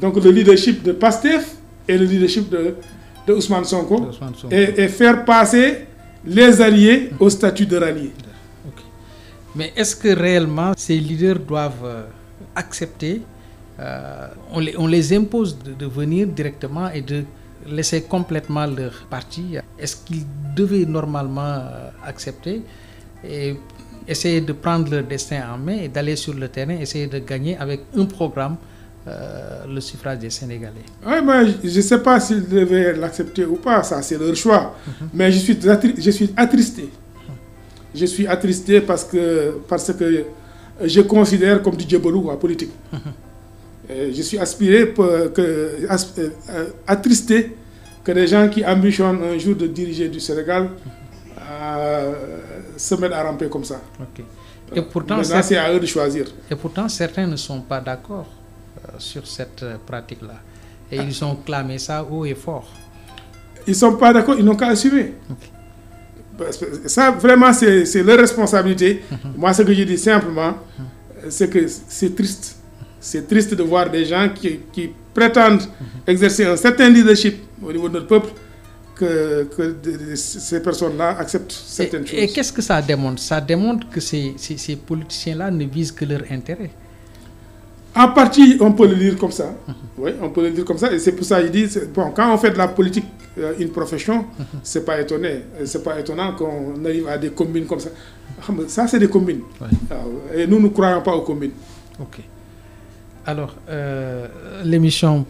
donc, le leadership de PASTEF et le leadership de Ousmane Sonko, et faire passer les alliés au statut de ralliés. Okay. Mais est-ce que réellement ces leaders doivent accepter, on les impose de venir directement et de laisser complètement leur parti? Est-ce qu'ils devaient normalement accepter et essayer de prendre leur destin en main et d'aller sur le terrain, essayer de gagner avec un programme le suffrage des Sénégalais? Oui, mais je ne sais pas s'ils devaient l'accepter ou pas, ça c'est leur choix. Mais je suis attristé. Je suis attristé parce que je considère comme du djebelou en politique. Je suis attristé que des gens qui ambitionnent un jour de diriger du Sénégal se mettent à ramper comme ça. Okay. Et pourtant, c'est à eux de choisir. Et pourtant, certains ne sont pas d'accord sur cette pratique-là. Et ils ont clamé ça haut et fort. Ils ne sont pas d'accord, ils n'ont qu'à assumer. Okay. Ça, vraiment, c'est leur responsabilité. Moi, ce que je dis simplement, c'est que c'est triste. C'est triste de voir des gens qui prétendent exercer un certain leadership au niveau de notre peuple, que ces personnes-là acceptent certaines choses. Et qu'est-ce que ça démontre? Ça démontre que ces politiciens-là ne visent que leur intérêt. En partie, on peut le lire comme ça. Oui, on peut le lire comme ça. Et c'est pour ça que je dis, bon, quand on fait de la politique une profession, c'est pas étonnant qu'on arrive à des combines comme ça. Ça, c'est des combines. Ouais. Et nous ne croyons pas aux combines. Ok. Alors, l'émission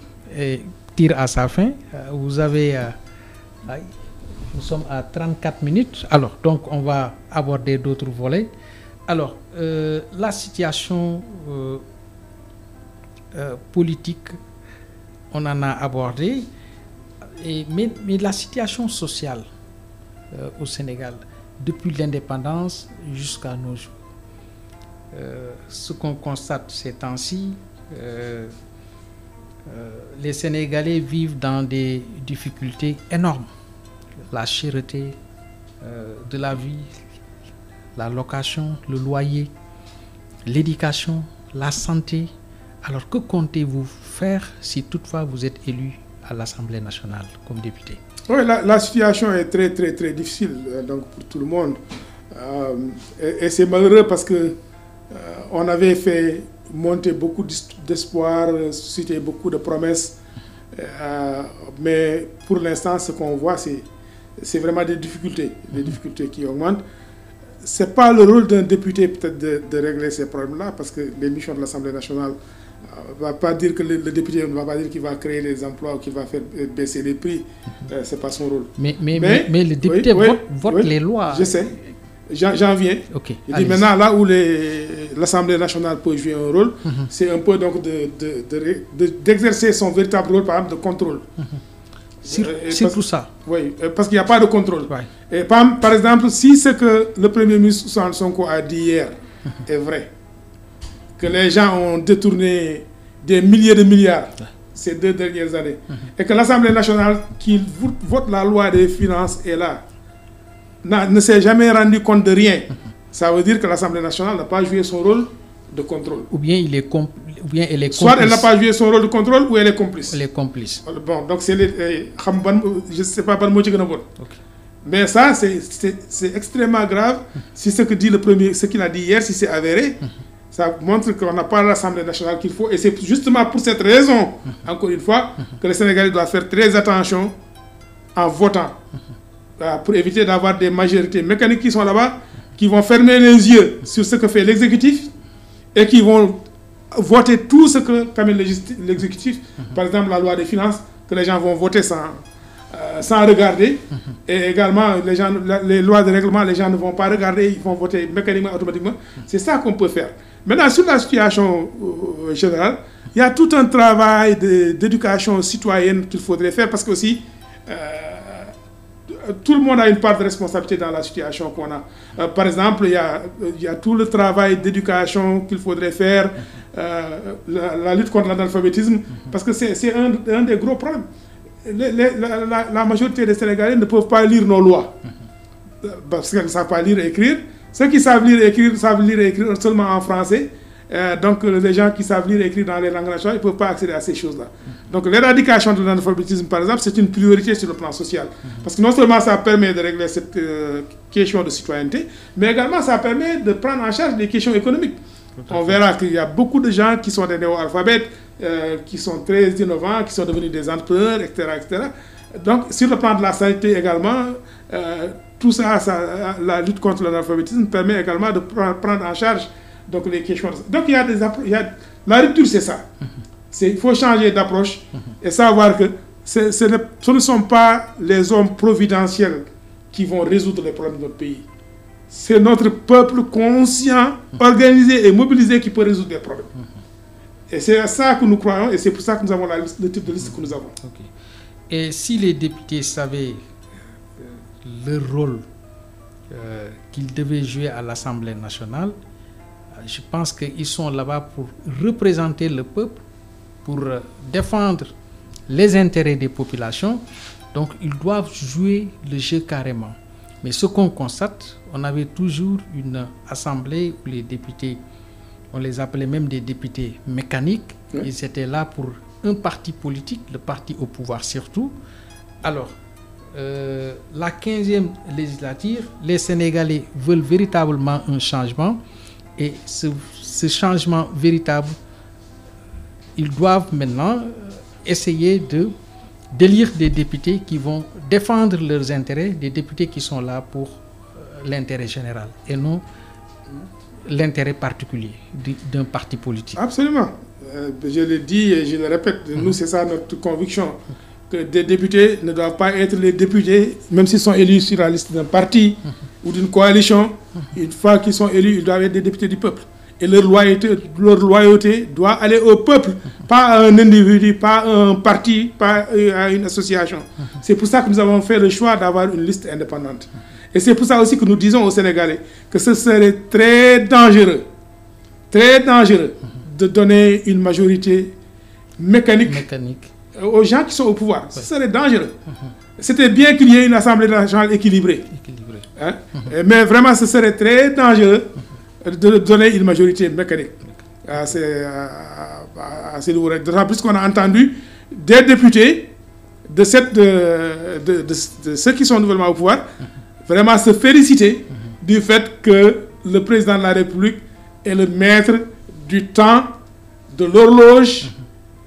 tire à sa fin. Vous avez... nous sommes à 34 minutes. Alors, donc, on va aborder d'autres volets. Alors, la situation politique, on en a abordé, mais la situation sociale au Sénégal, depuis l'indépendance jusqu'à nos jours, ce qu'on constate ces temps-ci, les Sénégalais vivent dans des difficultés énormes. La cherté de la vie, la location, le loyer, l'éducation, la santé. Alors que comptez-vous faire si toutefois vous êtes élu à l'Assemblée nationale comme député? Oui, la situation est très très très difficile donc pour tout le monde. Et c'est malheureux parce que on avait fait monter beaucoup d'espoir, susciter beaucoup de promesses. Mais pour l'instant, ce qu'on voit, c'est vraiment des difficultés qui augmentent. Ce n'est pas le rôle d'un député peut-être de régler ces problèmes-là, parce que les missions de l'Assemblée nationale ne va pas dire que le député ne va pas dire qu'il va créer les emplois ou qu'il va faire baisser les prix. Ce n'est pas son rôle. Mais le député vote les lois. Je sais. J'en viens. Okay, je dis maintenant, là où l'Assemblée nationale peut jouer un rôle, c'est un peu donc d'exercer son véritable rôle, par exemple, de contrôle. C'est tout ça. Oui, parce qu'il n'y a pas de contrôle. Ouais. Et par exemple, si ce que le Premier ministre Ousmane Sonko a dit hier est vrai, que les gens ont détourné des milliers de milliards ces 2 dernières années, et que l'Assemblée nationale qui vote la loi des finances est là, ne s'est jamais rendu compte de rien, ça veut dire que l'Assemblée nationale n'a pas joué son rôle de contrôle. Ou bien elle est complice. Soit elle n'a pas joué son rôle de contrôle ou elle est complice. Elle est complice. Bon, donc c'est je ne sais pas par mot qui est mais ça, c'est extrêmement grave. Si ce que dit ce qu'il a dit hier, si c'est avéré, ça montre qu'on n'a pas l'Assemblée nationale qu'il faut. Et c'est justement pour cette raison, encore une fois, que les Sénégalais doivent faire très attention en votant. Pour éviter d'avoir des majorités mécaniques qui sont là-bas, qui vont fermer les yeux sur ce que fait l'exécutif et qui vont voter tout ce que permet l'exécutif. Par exemple, la loi des finances, que les gens vont voter sans regarder. Et également, les lois de règlement, les gens ne vont pas regarder, ils vont voter mécaniquement, automatiquement. C'est ça qu'on peut faire. Maintenant, sur la situation générale, il y a tout un travail d'éducation citoyenne qu'il faudrait faire, parce que aussi, tout le monde a une part de responsabilité dans la situation qu'on a. Par exemple, il y a tout le travail d'éducation qu'il faudrait faire, la lutte contre l'analphabétisme, parce que c'est un des gros problèmes. La majorité des Sénégalais ne peuvent pas lire nos lois, parce qu'ils ne savent pas lire et écrire. Ceux qui savent lire et écrire seulement en français. Donc les gens qui savent lire et écrire dans les langues nationales, ils ne peuvent pas accéder à ces choses-là. Donc l'éradication de l'analphabétisme, par exemple, c'est une priorité sur le plan social. Parce que non seulement ça permet de régler cette question de citoyenneté, mais également ça permet de prendre en charge les questions économiques. On verra qu'il y a beaucoup de gens qui sont des néo-alphabètes, qui sont très innovants, qui sont devenus des entrepreneurs, etc., etc. Donc sur le plan de la santé également, tout ça, la lutte contre l'analphabétisme permet également de prendre en charge donc les questions. Donc la rupture, c'est ça. Il faut changer d'approche et savoir que ce ne sont pas les hommes providentiels qui vont résoudre les problèmes de notre pays. C'est notre peuple conscient, organisé et mobilisé qui peut résoudre les problèmes. Et c'est à ça que nous croyons, et c'est pour ça que nous avons le type de liste que nous avons. Okay. Et si les députés savaient leur rôle qu'ils devaient jouer à l'Assemblée nationale, je pense qu'ils sont là-bas pour représenter le peuple, pour défendre les intérêts des populations. Donc, ils doivent jouer le jeu carrément. Mais ce qu'on constate, on avait toujours une assemblée où les députés, on les appelait même des députés mécaniques. Oui. Ils étaient là pour un parti politique, le parti au pouvoir surtout. Alors, la 15e législature, les Sénégalais veulent véritablement un changement. Et ce changement véritable, ils doivent maintenant essayer d'élire des députés qui vont défendre leurs intérêts, des députés qui sont là pour l'intérêt général et non l'intérêt particulier d'un parti politique. Absolument. Je le dis et je le répète, nous c'est ça notre conviction, que des députés ne doivent pas être les députés, même s'ils sont élus sur la liste d'un parti ou d'une coalition. Une fois qu'ils sont élus, ils doivent être des députés du peuple. Et leur loyauté doit aller au peuple, pas à un individu, pas à un parti, pas à une association. C'est pour ça que nous avons fait le choix d'avoir une liste indépendante. Et c'est pour ça aussi que nous disons aux Sénégalais que ce serait très dangereux de donner une majorité mécanique aux gens qui sont au pouvoir. Ce serait dangereux. C'était bien qu'il y ait une Assemblée nationale équilibrée. Hein? Mais vraiment, ce serait très dangereux de donner une majorité mécanique. C'est lourd. D'autant plus qu'on a entendu des députés de ceux qui sont nouvellement au pouvoir vraiment se féliciter du fait que le président de la République est le maître du temps, de l'horloge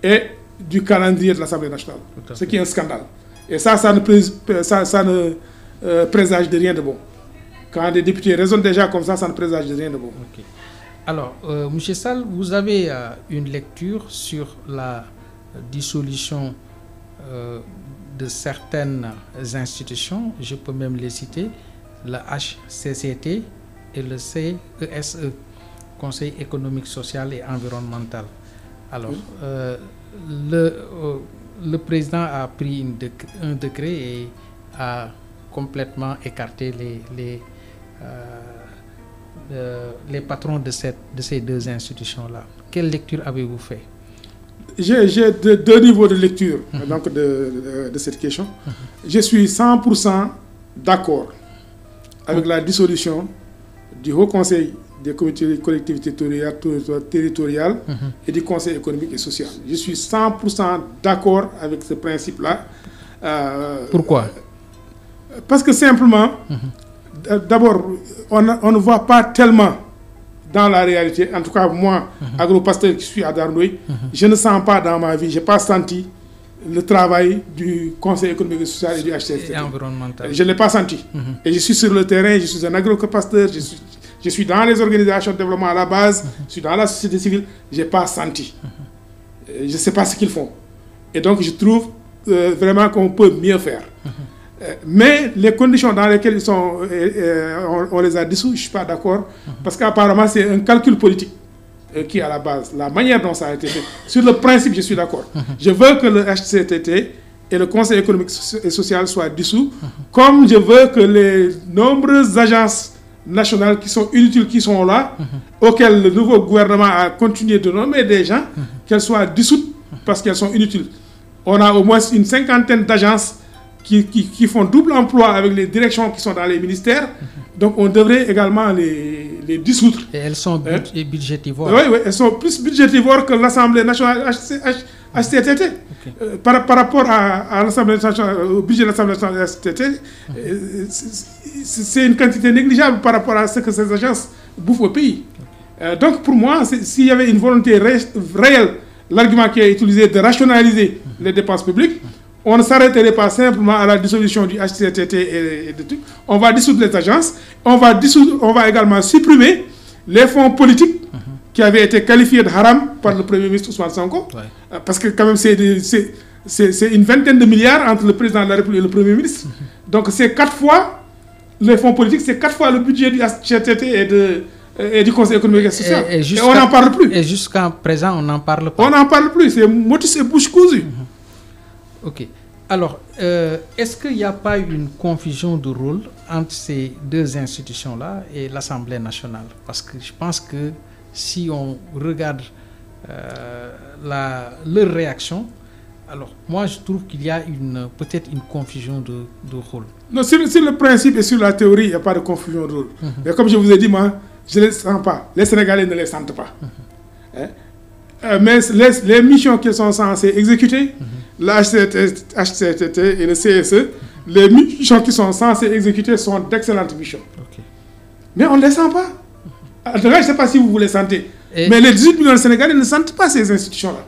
et du calendrier de l'Assemblée nationale. Ce qui est un scandale. Et ça ne présage de rien de bon. Quand des députés raisonnent déjà comme ça ne présage de rien de bon. Okay. Alors, M. Sall, vous avez une lecture sur la dissolution de certaines institutions, je peux même les citer, le HCCT et le CESE, Conseil économique, social et environnemental. Alors, le président a pris un décret et a complètement écarté les patrons de ces deux institutions-là. Quelle lecture avez-vous fait? J'ai deux niveaux de lecture donc de cette question. Je suis 100% d'accord avec la dissolution du Haut Conseil des collectivités territoriales et du Conseil économique et social. Je suis 100% d'accord avec ce principe-là. Pourquoi? Parce que simplement, d'abord, on ne voit pas tellement dans la réalité, en tout cas moi, agro-pasteur qui suis à Darnoué, je ne sens pas dans ma vie, je n'ai pas senti le travail du Conseil économique et social et du HCCT. Je ne l'ai pas senti. Et je suis sur le terrain, je suis un agro-pasteur, je suis dans les organisations de développement à la base, je suis dans la société civile, je n'ai pas senti. Je ne sais pas ce qu'ils font. Et donc je trouve vraiment qu'on peut mieux faire. Mais les conditions dans lesquelles ils sont, on les a dissous, je ne suis pas d'accord, parce qu'apparemment c'est un calcul politique qui est à la base, la manière dont ça a été fait. Sur le principe, je suis d'accord. Je veux que le HCCT et le Conseil économique et social soient dissous, comme je veux que les nombreuses agences nationales qui sont inutiles, qui sont là, auxquelles le nouveau gouvernement a continué de nommer des gens, qu'elles soient dissoutes parce qu'elles sont inutiles. On a au moins une 50aine d'agences qui font double emploi avec les directions qui sont dans les ministères. Donc on devrait également les dissoudre. Et elles sont budgétivores. Oui, elles sont plus budgétivores que l'Assemblée nationale HCCT. Par rapport à l'Assemblée nationale, au budget de l'Assemblée nationale HCCT, c'est une quantité négligeable par rapport à ce que ces agences bouffent au pays. Donc pour moi, s'il y avait une volonté réelle, l'argument qui est utilisé de rationaliser les dépenses publiques, on ne s'arrêterait pas simplement à la dissolution du HCCT et de tout. On va dissoudre les agences, on va également supprimer les fonds politiques qui avaient été qualifiés de haram par le Premier ministre Ousmane Sonko. Parce que quand même c'est une vingtaine de milliards entre le président de la République et le Premier ministre. Donc c'est 4 fois les fonds politiques, c'est 4 fois le budget du HCCT et du Conseil économique et social. Et on n'en parle plus. Et jusqu'à présent, on n'en parle pas. On n'en parle plus, c'est motus et bouche cousue. Ok. Alors, est-ce qu'il n'y a pas une confusion de rôle entre ces deux institutions-là et l'Assemblée nationale? Parce que je pense que si on regarde leur réaction, alors moi je trouve qu'il y a peut-être une confusion de rôle. Non, sur le principe et sur la théorie, il n'y a pas de confusion de rôle. Mais comme je vous ai dit, moi, je ne les sens pas. Les Sénégalais ne les sentent pas. Mais les missions qu'ils sont censés exécuter, le HCCT et le CSE, les missions qui sont censées exécuter sont d'excellentes missions. Mais on ne les sent pas. Je ne sais pas si vous les sentez. Mais les 18 millions de Sénégalais ne sentent pas ces institutions-là.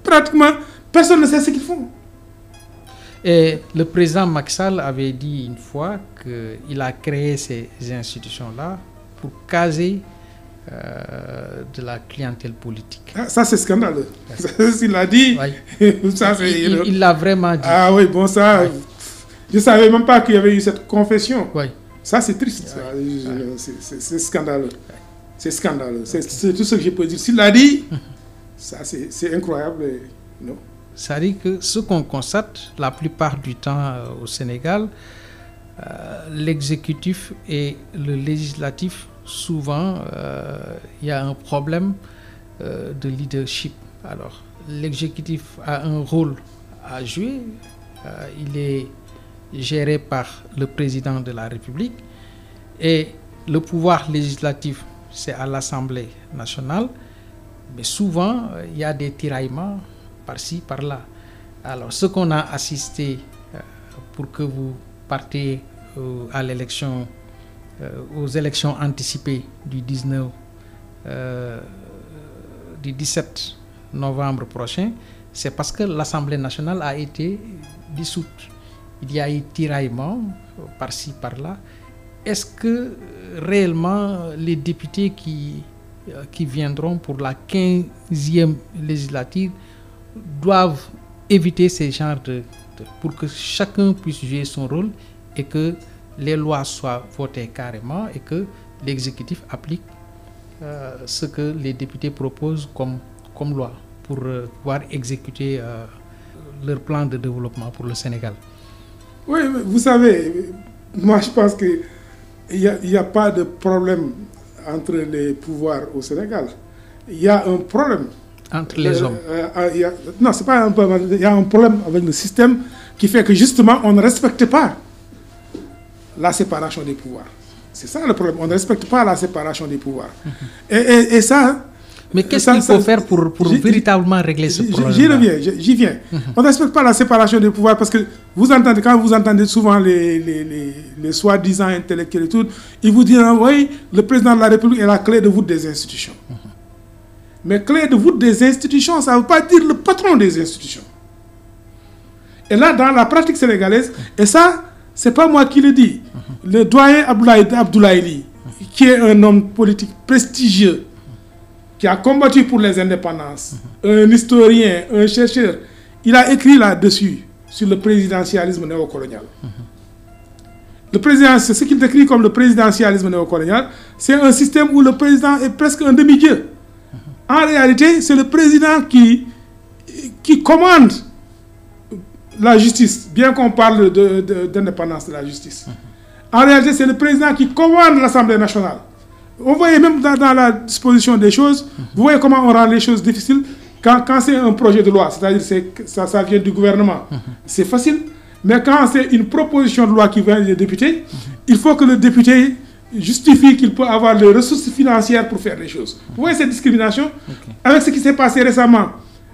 Pratiquement, personne ne sait ce qu'ils font. Et le président Macky Sall avait dit une fois qu'il a créé ces institutions-là pour caser de la clientèle politique. Ça, c'est scandaleux. Il l'a dit. Il l'a vraiment dit. Ah oui, bon, ça, je ne savais même pas qu'il y avait eu cette confession. Ça, c'est triste. C'est scandaleux. C'est scandaleux. C'est tout ce que je peux dire. S'il l'a dit, ça, c'est incroyable. Non. Ça dit que ce qu'on constate la plupart du temps au Sénégal, l'exécutif et le législatif, souvent, il y a un problème de leadership. Alors, l'exécutif a un rôle à jouer. Il est géré par le président de la République et le pouvoir législatif, c'est à l'Assemblée nationale. Mais souvent, il y a des tiraillements par-ci, par-là. Alors, ce qu'on a assisté pour que vous partez à l'élection, aux élections anticipées du 17 novembre prochain, c'est parce que l'Assemblée nationale a été dissoute. Il y a eu tiraillement par-ci, par-là. Est-ce que réellement les députés qui viendront pour la 15e législature doivent éviter ces genres pour que chacun puisse jouer son rôle et que les lois soient votées carrément et que l'exécutif applique ce que les députés proposent comme loi pour pouvoir exécuter leur plan de développement pour le Sénégal? Oui, vous savez, moi je pense qu'il n'y a pas de problème entre les pouvoirs au Sénégal. Il y a un problème entre les hommes. Non, c'est pas un problème. Il y a un problème avec le système qui fait que justement on ne respecte pas la séparation des pouvoirs. C'est ça le problème. On ne respecte pas la séparation des pouvoirs. Et ça. Mais qu'est-ce qu'il faut faire pour véritablement régler ce problème? J'y viens. On ne respecte pas la séparation des pouvoirs parce que quand vous entendez souvent les soi-disant intellectuels et tout, ils vous disent oui, le président de la République est la clé de voûte des institutions. Mais clé de voûte des institutions, ça ne veut pas dire le patron des institutions. Et là, dans la pratique sénégalaise, et ça, c'est pas moi qui le dis, le doyen Abdoulaye, qui est un homme politique prestigieux, qui a combattu pour les indépendances, un historien, un chercheur, il a écrit là-dessus, sur le présidentialisme néocolonial. Ce qu'il décrit comme le présidentialisme néocolonial, c'est un système où le président est presque un demi-dieu. En réalité, c'est le président qui commande la justice, bien qu'on parle d'indépendance de la justice. En réalité, c'est le président qui commande l'Assemblée nationale. Vous voyez même dans la disposition des choses, vous voyez comment on rend les choses difficiles quand c'est un projet de loi, c'est-à-dire que ça vient du gouvernement. C'est facile, mais quand c'est une proposition de loi qui vient des députés, il faut que le député justifie qu'il peut avoir les ressources financières pour faire les choses. Vous voyez cette discrimination avec ce qui s'est passé récemment,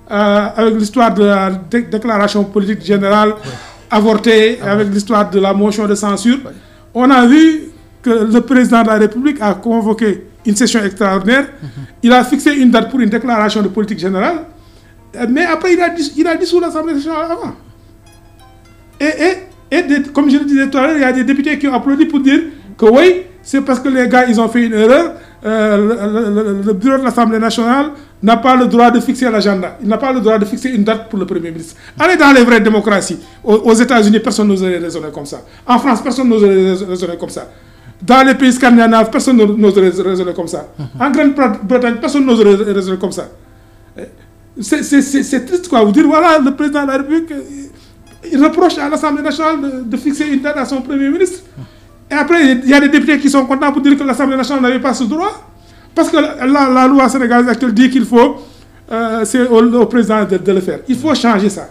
avec l'histoire de la déclaration politique générale avortée, avec l'histoire de la motion de censure. On a vu que le président de la République a convoqué une session extraordinaire. Il a fixé une date pour une déclaration de politique générale, mais après il a dissous l'Assemblée nationale avant. Et comme je le disais tout à l'heure, il y a des députés qui ont applaudi pour dire que oui, c'est parce que les gars, ils ont fait une erreur. Le bureau de l'Assemblée nationale n'a pas le droit de fixer l'agenda. Il n'a pas le droit de fixer une date pour le Premier ministre. Allez dans les vraies démocraties. Aux États-Unis, personne n'oserait raisonner comme ça. En France, personne n'oserait raisonner comme ça. Dans les pays scandinaves, personne n'oserait raisonner comme ça. En Grande-Bretagne, personne n'oserait raisonner comme ça. C'est triste quoi. Vous dire, voilà, le président de la République, il reproche à l'Assemblée nationale de fixer une date à son Premier ministre. Et après, il y a des députés qui sont contents pour dire que l'Assemblée nationale n'avait pas ce droit. Parce que la loi sénégalaise actuelle dit qu'il faut, c'est au président de le faire. Il faut changer ça.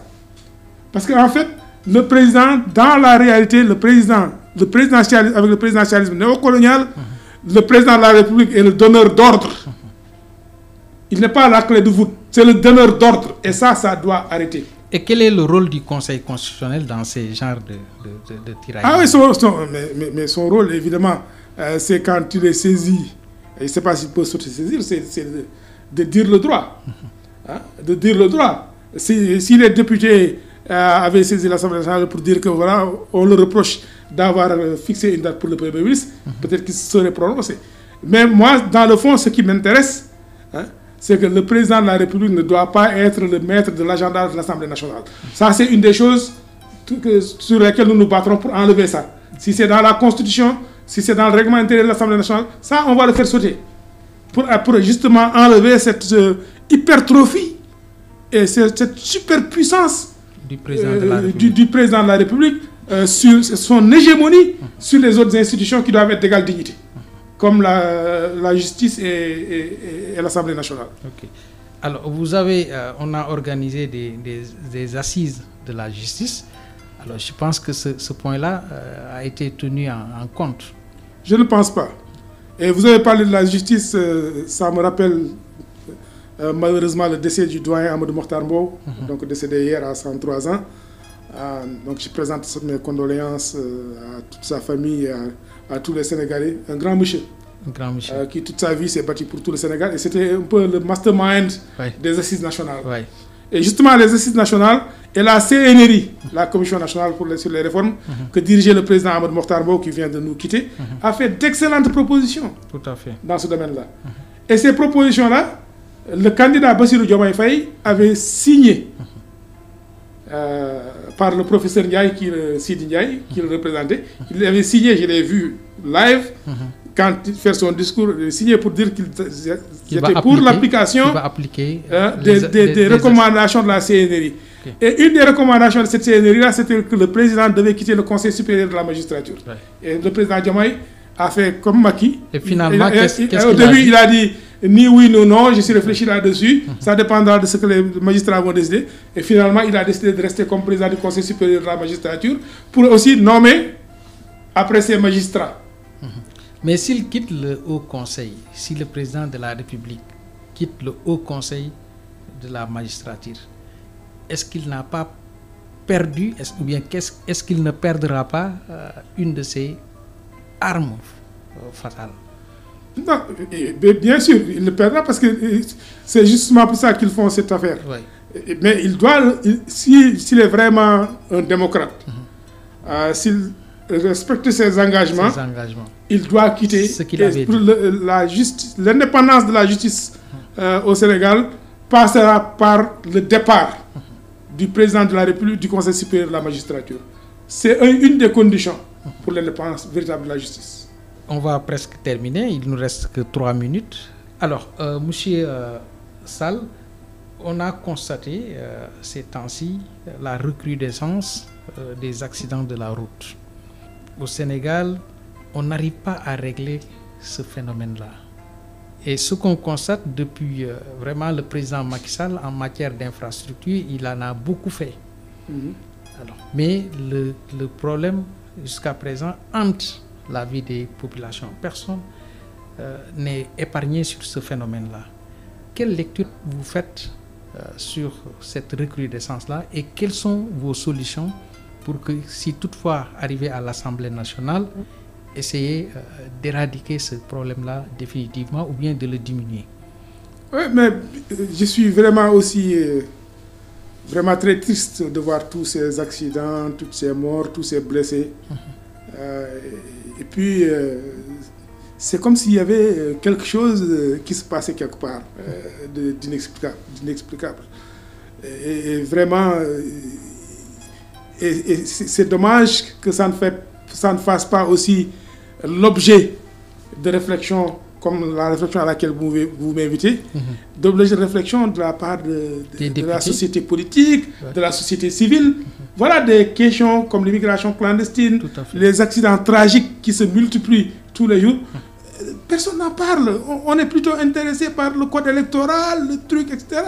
Parce qu'en fait, le président, dans la réalité, avec le présidentialisme néocolonial, le président de la République est le donneur d'ordre. Il n'est pas la clé de voûte, c'est le donneur d'ordre. Et ça doit arrêter. Et quel est le rôle du Conseil constitutionnel dans ces genres de tiraillements? Ah oui, mais son rôle, évidemment, c'est quand tu les saisis. Je ne sais pas s'il peut se saisir, c'est de dire le droit. De dire le droit. Si les députés avaient saisi l'Assemblée nationale pour dire que voilà, on le reproche d'avoir fixé une date pour le Premier ministre, peut-être qu'il serait prononcé. Mais moi, dans le fond, ce qui m'intéresse, c'est que le président de la République ne doit pas être le maître de l'agenda de l'Assemblée nationale. Ça, c'est une des choses sur lesquelles nous nous battrons pour enlever ça. Si c'est dans la Constitution, si c'est dans le règlement intérieur de l'Assemblée nationale, ça, on va le faire sauter. Pour justement enlever cette hypertrophie et cette superpuissance du président de la République sur son hégémonie sur les autres institutions qui doivent être d'égale dignité. comme la justice et l'Assemblée nationale. Ok. Alors, on a organisé des assises de la justice. Alors, je pense que ce point-là a été tenu en compte. Je ne pense pas. Et vous avez parlé de la justice, ça me rappelle malheureusement le décès du doyen Amadou Mokhtar Mbow, donc décédé hier à 103 ans. Donc je présente mes condoléances à toute sa famille et à tous les Sénégalais. Un grand monsieur. Qui toute sa vie s'est battu pour tout le Sénégal. Et c'était un peu le mastermind des assises nationales. Ouais. Et justement, les assises nationales et la CNRI, la Commission nationale sur les réformes, que dirigeait le président Amadou Mokhtar Mbow, qui vient de nous quitter, a fait d'excellentes propositions dans ce domaine-là. Et ces propositions-là, le candidat Bassirou Diomaye Faye avait signé par le professeur Ndiaye, Sidi Ndiaye, qui le représentait. Il avait signé, je l'ai vu live, quand il fait son discours, signé pour dire qu'il était pour l'application des recommandations de la CNRI. Okay. Et une des recommandations de cette CNRI-là, c'était que le président devait quitter le Conseil supérieur de la magistrature. Ouais. Et le président Diomaye a fait comme Macky. Et finalement, au début, il a dit ni oui, ni non, je suis réfléchi là-dessus, ça dépendra de ce que les magistrats vont décider. Et finalement, il a décidé de rester comme président du Conseil supérieur de la magistrature pour aussi nommer après ces magistrats. Mais s'il quitte le Haut Conseil, si le président de la République quitte le Haut Conseil de la magistrature, est-ce qu'il n'a pas perdu, ou bien est-ce qu'il ne perdra pas une de ses armes fatales? Non, bien sûr, il le perdra parce que c'est justement pour ça qu'ils font cette affaire. Ouais. Mais il doit, s'il est vraiment un démocrate, s'il respecte ses engagements, il doit quitter. Ce qu'il avait dit. L'indépendance de la justice au Sénégal passera par le départ du président de la République du Conseil supérieur de la magistrature. C'est une des conditions pour l'indépendance véritable de la justice. On va presque terminer, il ne nous reste que 3 minutes. Alors, monsieur Sall, on a constaté ces temps-ci la recrudescence des accidents de la route. Au Sénégal, on n'arrive pas à régler ce phénomène-là. Et ce qu'on constate depuis vraiment le président Macky Sall en matière d'infrastructure, il en a beaucoup fait. Alors, mais le problème jusqu'à présent hante la vie des populations. Personne n'est épargné sur ce phénomène-là. Quelle lecture vous faites sur cette recrudescence-là et quelles sont vos solutions pour que, si toutefois arrivé à l'Assemblée nationale, essayer d'éradiquer ce problème-là définitivement ou bien de le diminuer? Oui, mais je suis vraiment aussi vraiment très triste de voir tous ces accidents, toutes ces morts, tous ces blessés. Et puis, c'est comme s'il y avait quelque chose qui se passait quelque part d'inexplicable. Et vraiment, et c'est dommage que ça ne fasse pas aussi l'objet de réflexion, comme la réflexion à laquelle vous m'invitez, d'objet de réflexion de la part de la société politique, de la société civile. Voilà des questions comme l'immigration clandestine, les accidents tragiques qui se multiplient tous les jours. Personne n'en parle. On est plutôt intéressé par le code électoral, le truc, etc.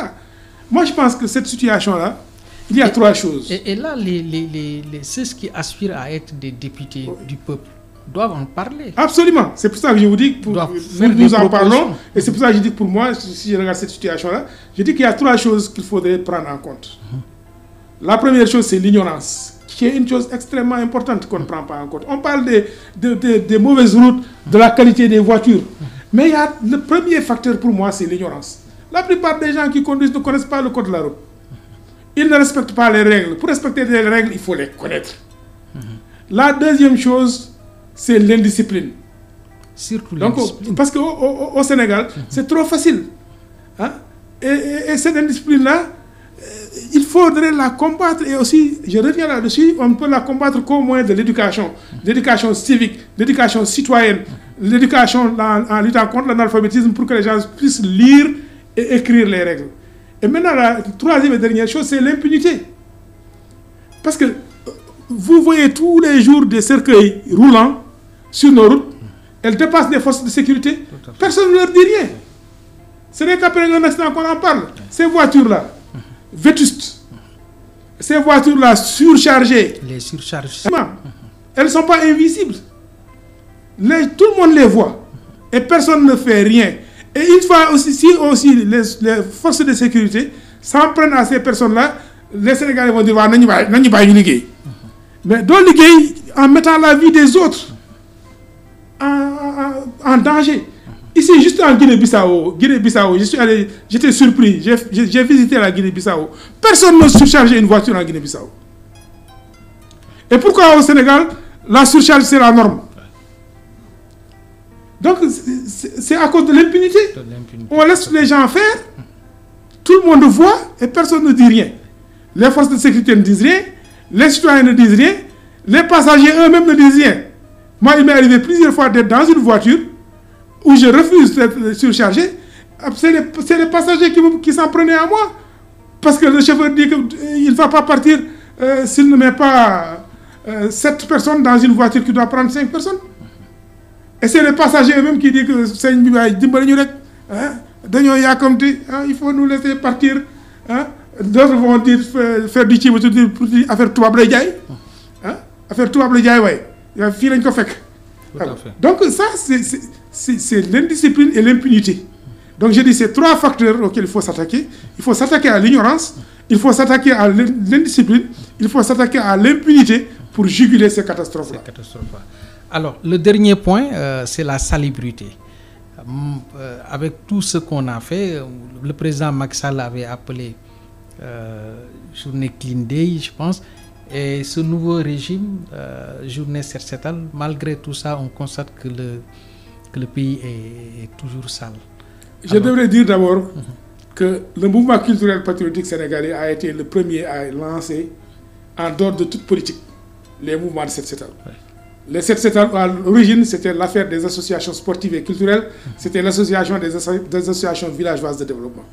Moi, je pense que cette situation-là, il y a 3 choses. Et là, ceux qui aspirent à être des députés du peuple doivent en parler. Absolument. C'est pour ça que je vous dis que nous en parlons. Et c'est pour ça que je dis que pour moi, si je regarde cette situation-là, je dis qu'il y a 3 choses qu'il faudrait prendre en compte. La première chose, c'est l'ignorance, qui est une chose extrêmement importante qu'on ne prend pas en compte. On parle des mauvaises routes, de la qualité des voitures. Mais il y a le premier facteur pour moi, c'est l'ignorance. La plupart des gens qui conduisent ne connaissent pas le code de la route. Ils ne respectent pas les règles. Pour respecter les règles, il faut les connaître. La deuxième chose, c'est l'indiscipline. Surtout l'indiscipline. Parce qu'au Sénégal, c'est trop facile. Hein? Et cette indiscipline-là, il faudrait la combattre. Et aussi, je reviens là-dessus, on ne peut la combattre qu'au moins de l'éducation. L'éducation civique, l'éducation citoyenne, l'éducation en luttant contre l'analphabétisme pour que les gens puissent lire et écrire les règles. Et maintenant, la troisième et dernière chose, c'est l'impunité. Parce que vous voyez tous les jours des cercueils roulants sur nos routes elles dépassent les forces de sécurité. Personne ne leur dit rien. Ce n'est qu'après un accident qu'on en parle. Ces voitures-là, vétustes, ces voitures-là surchargées, les surcharges, elles ne sont pas invisibles. Tout le monde les voit et personne ne fait rien. Et une fois aussi, si aussi les forces de sécurité s'en prennent à ces personnes-là, les Sénégalais vont dire mais dans liguey en mettant la vie des autres en danger. Ici, juste en Guinée-Bissau, j'étais surpris, j'ai visité la Guinée-Bissau. Personne ne surchargeait une voiture en Guinée-Bissau. Et pourquoi au Sénégal, la surcharge c'est la norme? Donc c'est à cause de l'impunité. On laisse les gens faire, tout le monde voit et personne ne dit rien. Les forces de sécurité ne disent rien, les citoyens ne disent rien, les passagers eux-mêmes ne disent rien. Moi, il m'est arrivé plusieurs fois d'être dans une voiture où je refuse d'être surchargé. C'est les passagers qui s'en prenaient à moi. Parce que le chauffeur dit qu'il ne va pas partir s'il ne met pas 7 personnes dans une voiture qui doit prendre 5 personnes. Et c'est les passagers eux-mêmes qui disent que c'est une il faut nous laisser partir. D'autres vont dire faire du chibre pour faire tout ablaïaï. Faire tout ablaïaï, ouais. Il y a fil en fait. Donc ça, c'est l'indiscipline et l'impunité. Donc je dis c'est 3 facteurs auxquels il faut s'attaquer. Il faut s'attaquer à l'ignorance, il faut s'attaquer à l'indiscipline, il faut s'attaquer à l'impunité pour juguler ces catastrophes-là. Alors, le dernier point, c'est la salubrité. Avec tout ce qu'on a fait, le président Macky Sall avait appelé journée Clean Day, je pense, et ce nouveau régime, journée Set-Setal, malgré tout ça, on constate que le pays est toujours sale. Je devrais dire d'abord que le mouvement culturel patriotique sénégalais a été le premier à lancer, en dehors de toute politique, les mouvements de Set-Setal. Ouais. Les Set-Setal, à l'origine, c'était l'affaire des associations sportives et culturelles, c'était l'association des associations villageoises de développement.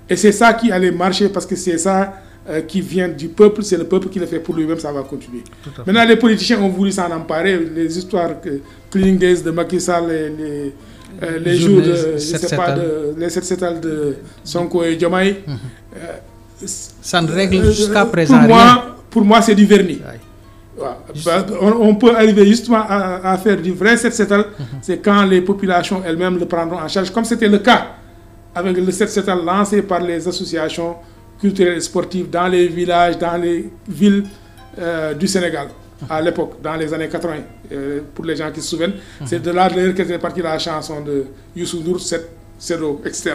Et c'est ça qui allait marcher parce que c'est ça qui vient du peuple, c'est le peuple qui le fait pour lui-même, ça va continuer. Maintenant, les politiciens ont voulu s'en emparer, les histoires Cleaning Days de Macky Sall et les jours de, je sais pas, les Set-Setal de Sonko et Diomaye. Ça ne règle jusqu'à présent rien. Pour moi, c'est du vernis. On peut arriver justement à faire du vrai Set-Setal, c'est quand les populations elles-mêmes le prendront en charge, comme c'était le cas avec le Set-Setal lancé par les associations culturelles et sportives dans les villages, dans les villes du Sénégal à l'époque, dans les années 80, pour les gens qui se souviennent. C'est de là d'ailleurs qu'est partie la chanson de Youssou Ndour, Sedo, etc.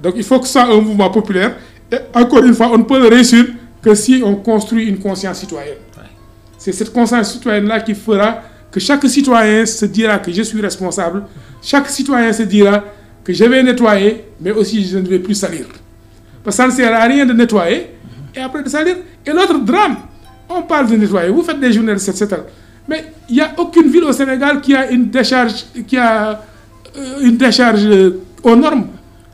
Donc il faut que ce soit un mouvement populaire. Et encore une fois, on ne peut le réussir que si on construit une conscience citoyenne. C'est cette conscience citoyenne-là qui fera que chaque citoyen se dira que je suis responsable. Chaque citoyen se dira que je vais nettoyer, mais aussi je ne vais plus salir. Parce que ça ne sert à rien de nettoyer et après de salir. Et l'autre drame, on parle de nettoyer. Vous faites des journées de Set-Setal. Mais il n'y a aucune ville au Sénégal qui a une décharge, aux normes.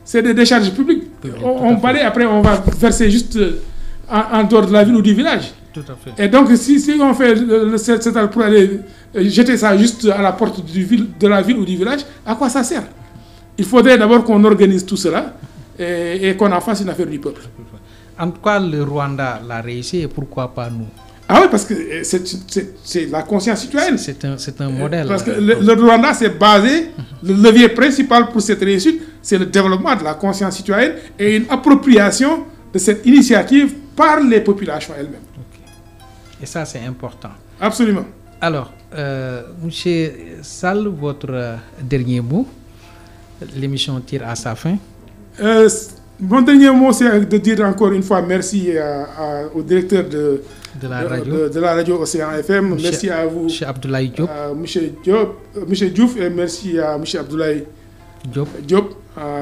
C'est des décharges publiques. On balaye, après on va verser juste en dehors de la ville ou du village. Tout à fait. Et donc, si on fait le Set-Setal pour aller jeter ça juste à la porte de la ville ou du village, à quoi ça sert? Il faudrait d'abord qu'on organise tout cela et qu'on en fasse une affaire du peuple. En tout cas, le Rwanda l'a réussi et pourquoi pas nous? Ah oui, parce que c'est la conscience citoyenne. C'est un modèle. Parce que le Rwanda, c'est basé, le levier principal pour cette réussite, c'est le développement de la conscience citoyenne et une appropriation de cette initiative par les populations elles-mêmes. Et ça, c'est important. Absolument. Alors, M. Sall, votre dernier mot. L'émission tire à sa fin. Mon dernier mot, c'est de dire encore une fois merci au directeur de la radio Océan FM. Merci à vous, M. Abdoulaye Diop. M. Diouf, et merci à M. Abdoulaye Diop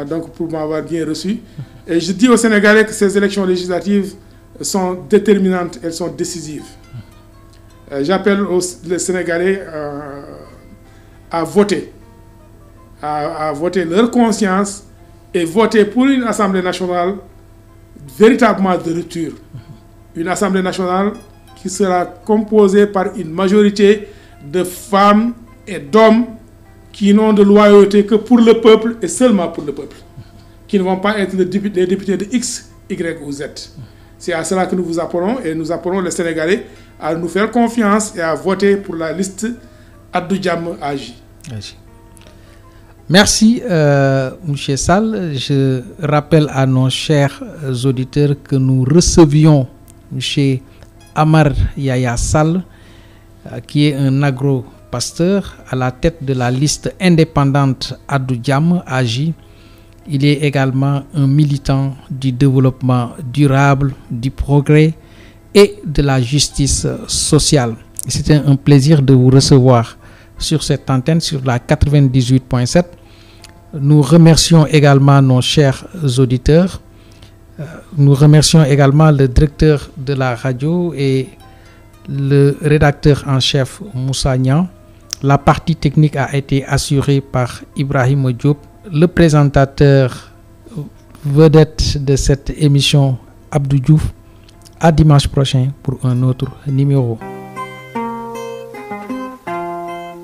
donc pour m'avoir bien reçu. Et je dis aux Sénégalais que ces élections législatives sont déterminantes, elles sont décisives. J'appelle les Sénégalais à voter, à voter leur conscience et voter pour une Assemblée nationale véritablement de rupture. Une Assemblée nationale qui sera composée par une majorité de femmes et d'hommes qui n'ont de loyauté que pour le peuple et seulement pour le peuple, qui ne vont pas être des députés de X, Y ou Z. C'est à cela que nous vous appelons, et nous appelons les Sénégalais à nous faire confiance et à voter pour la liste Abdou Diam AJ. Merci, M. Sall. Je rappelle à nos chers auditeurs que nous recevions M. Amar Yaya Sall, qui est un agro-pasteur à la tête de la liste indépendante Abdou Diam AJ. Il est également un militant du développement durable, du progrès et de la justice sociale. C'était un plaisir de vous recevoir sur cette antenne, sur la 98.7. Nous remercions également nos chers auditeurs. Nous remercions également le directeur de la radio et le rédacteur en chef Moussa Niang. La partie technique a été assurée par Ibrahim Diop. Le présentateur vedette de cette émission, Abdou Diouf. À dimanche prochain pour un autre numéro.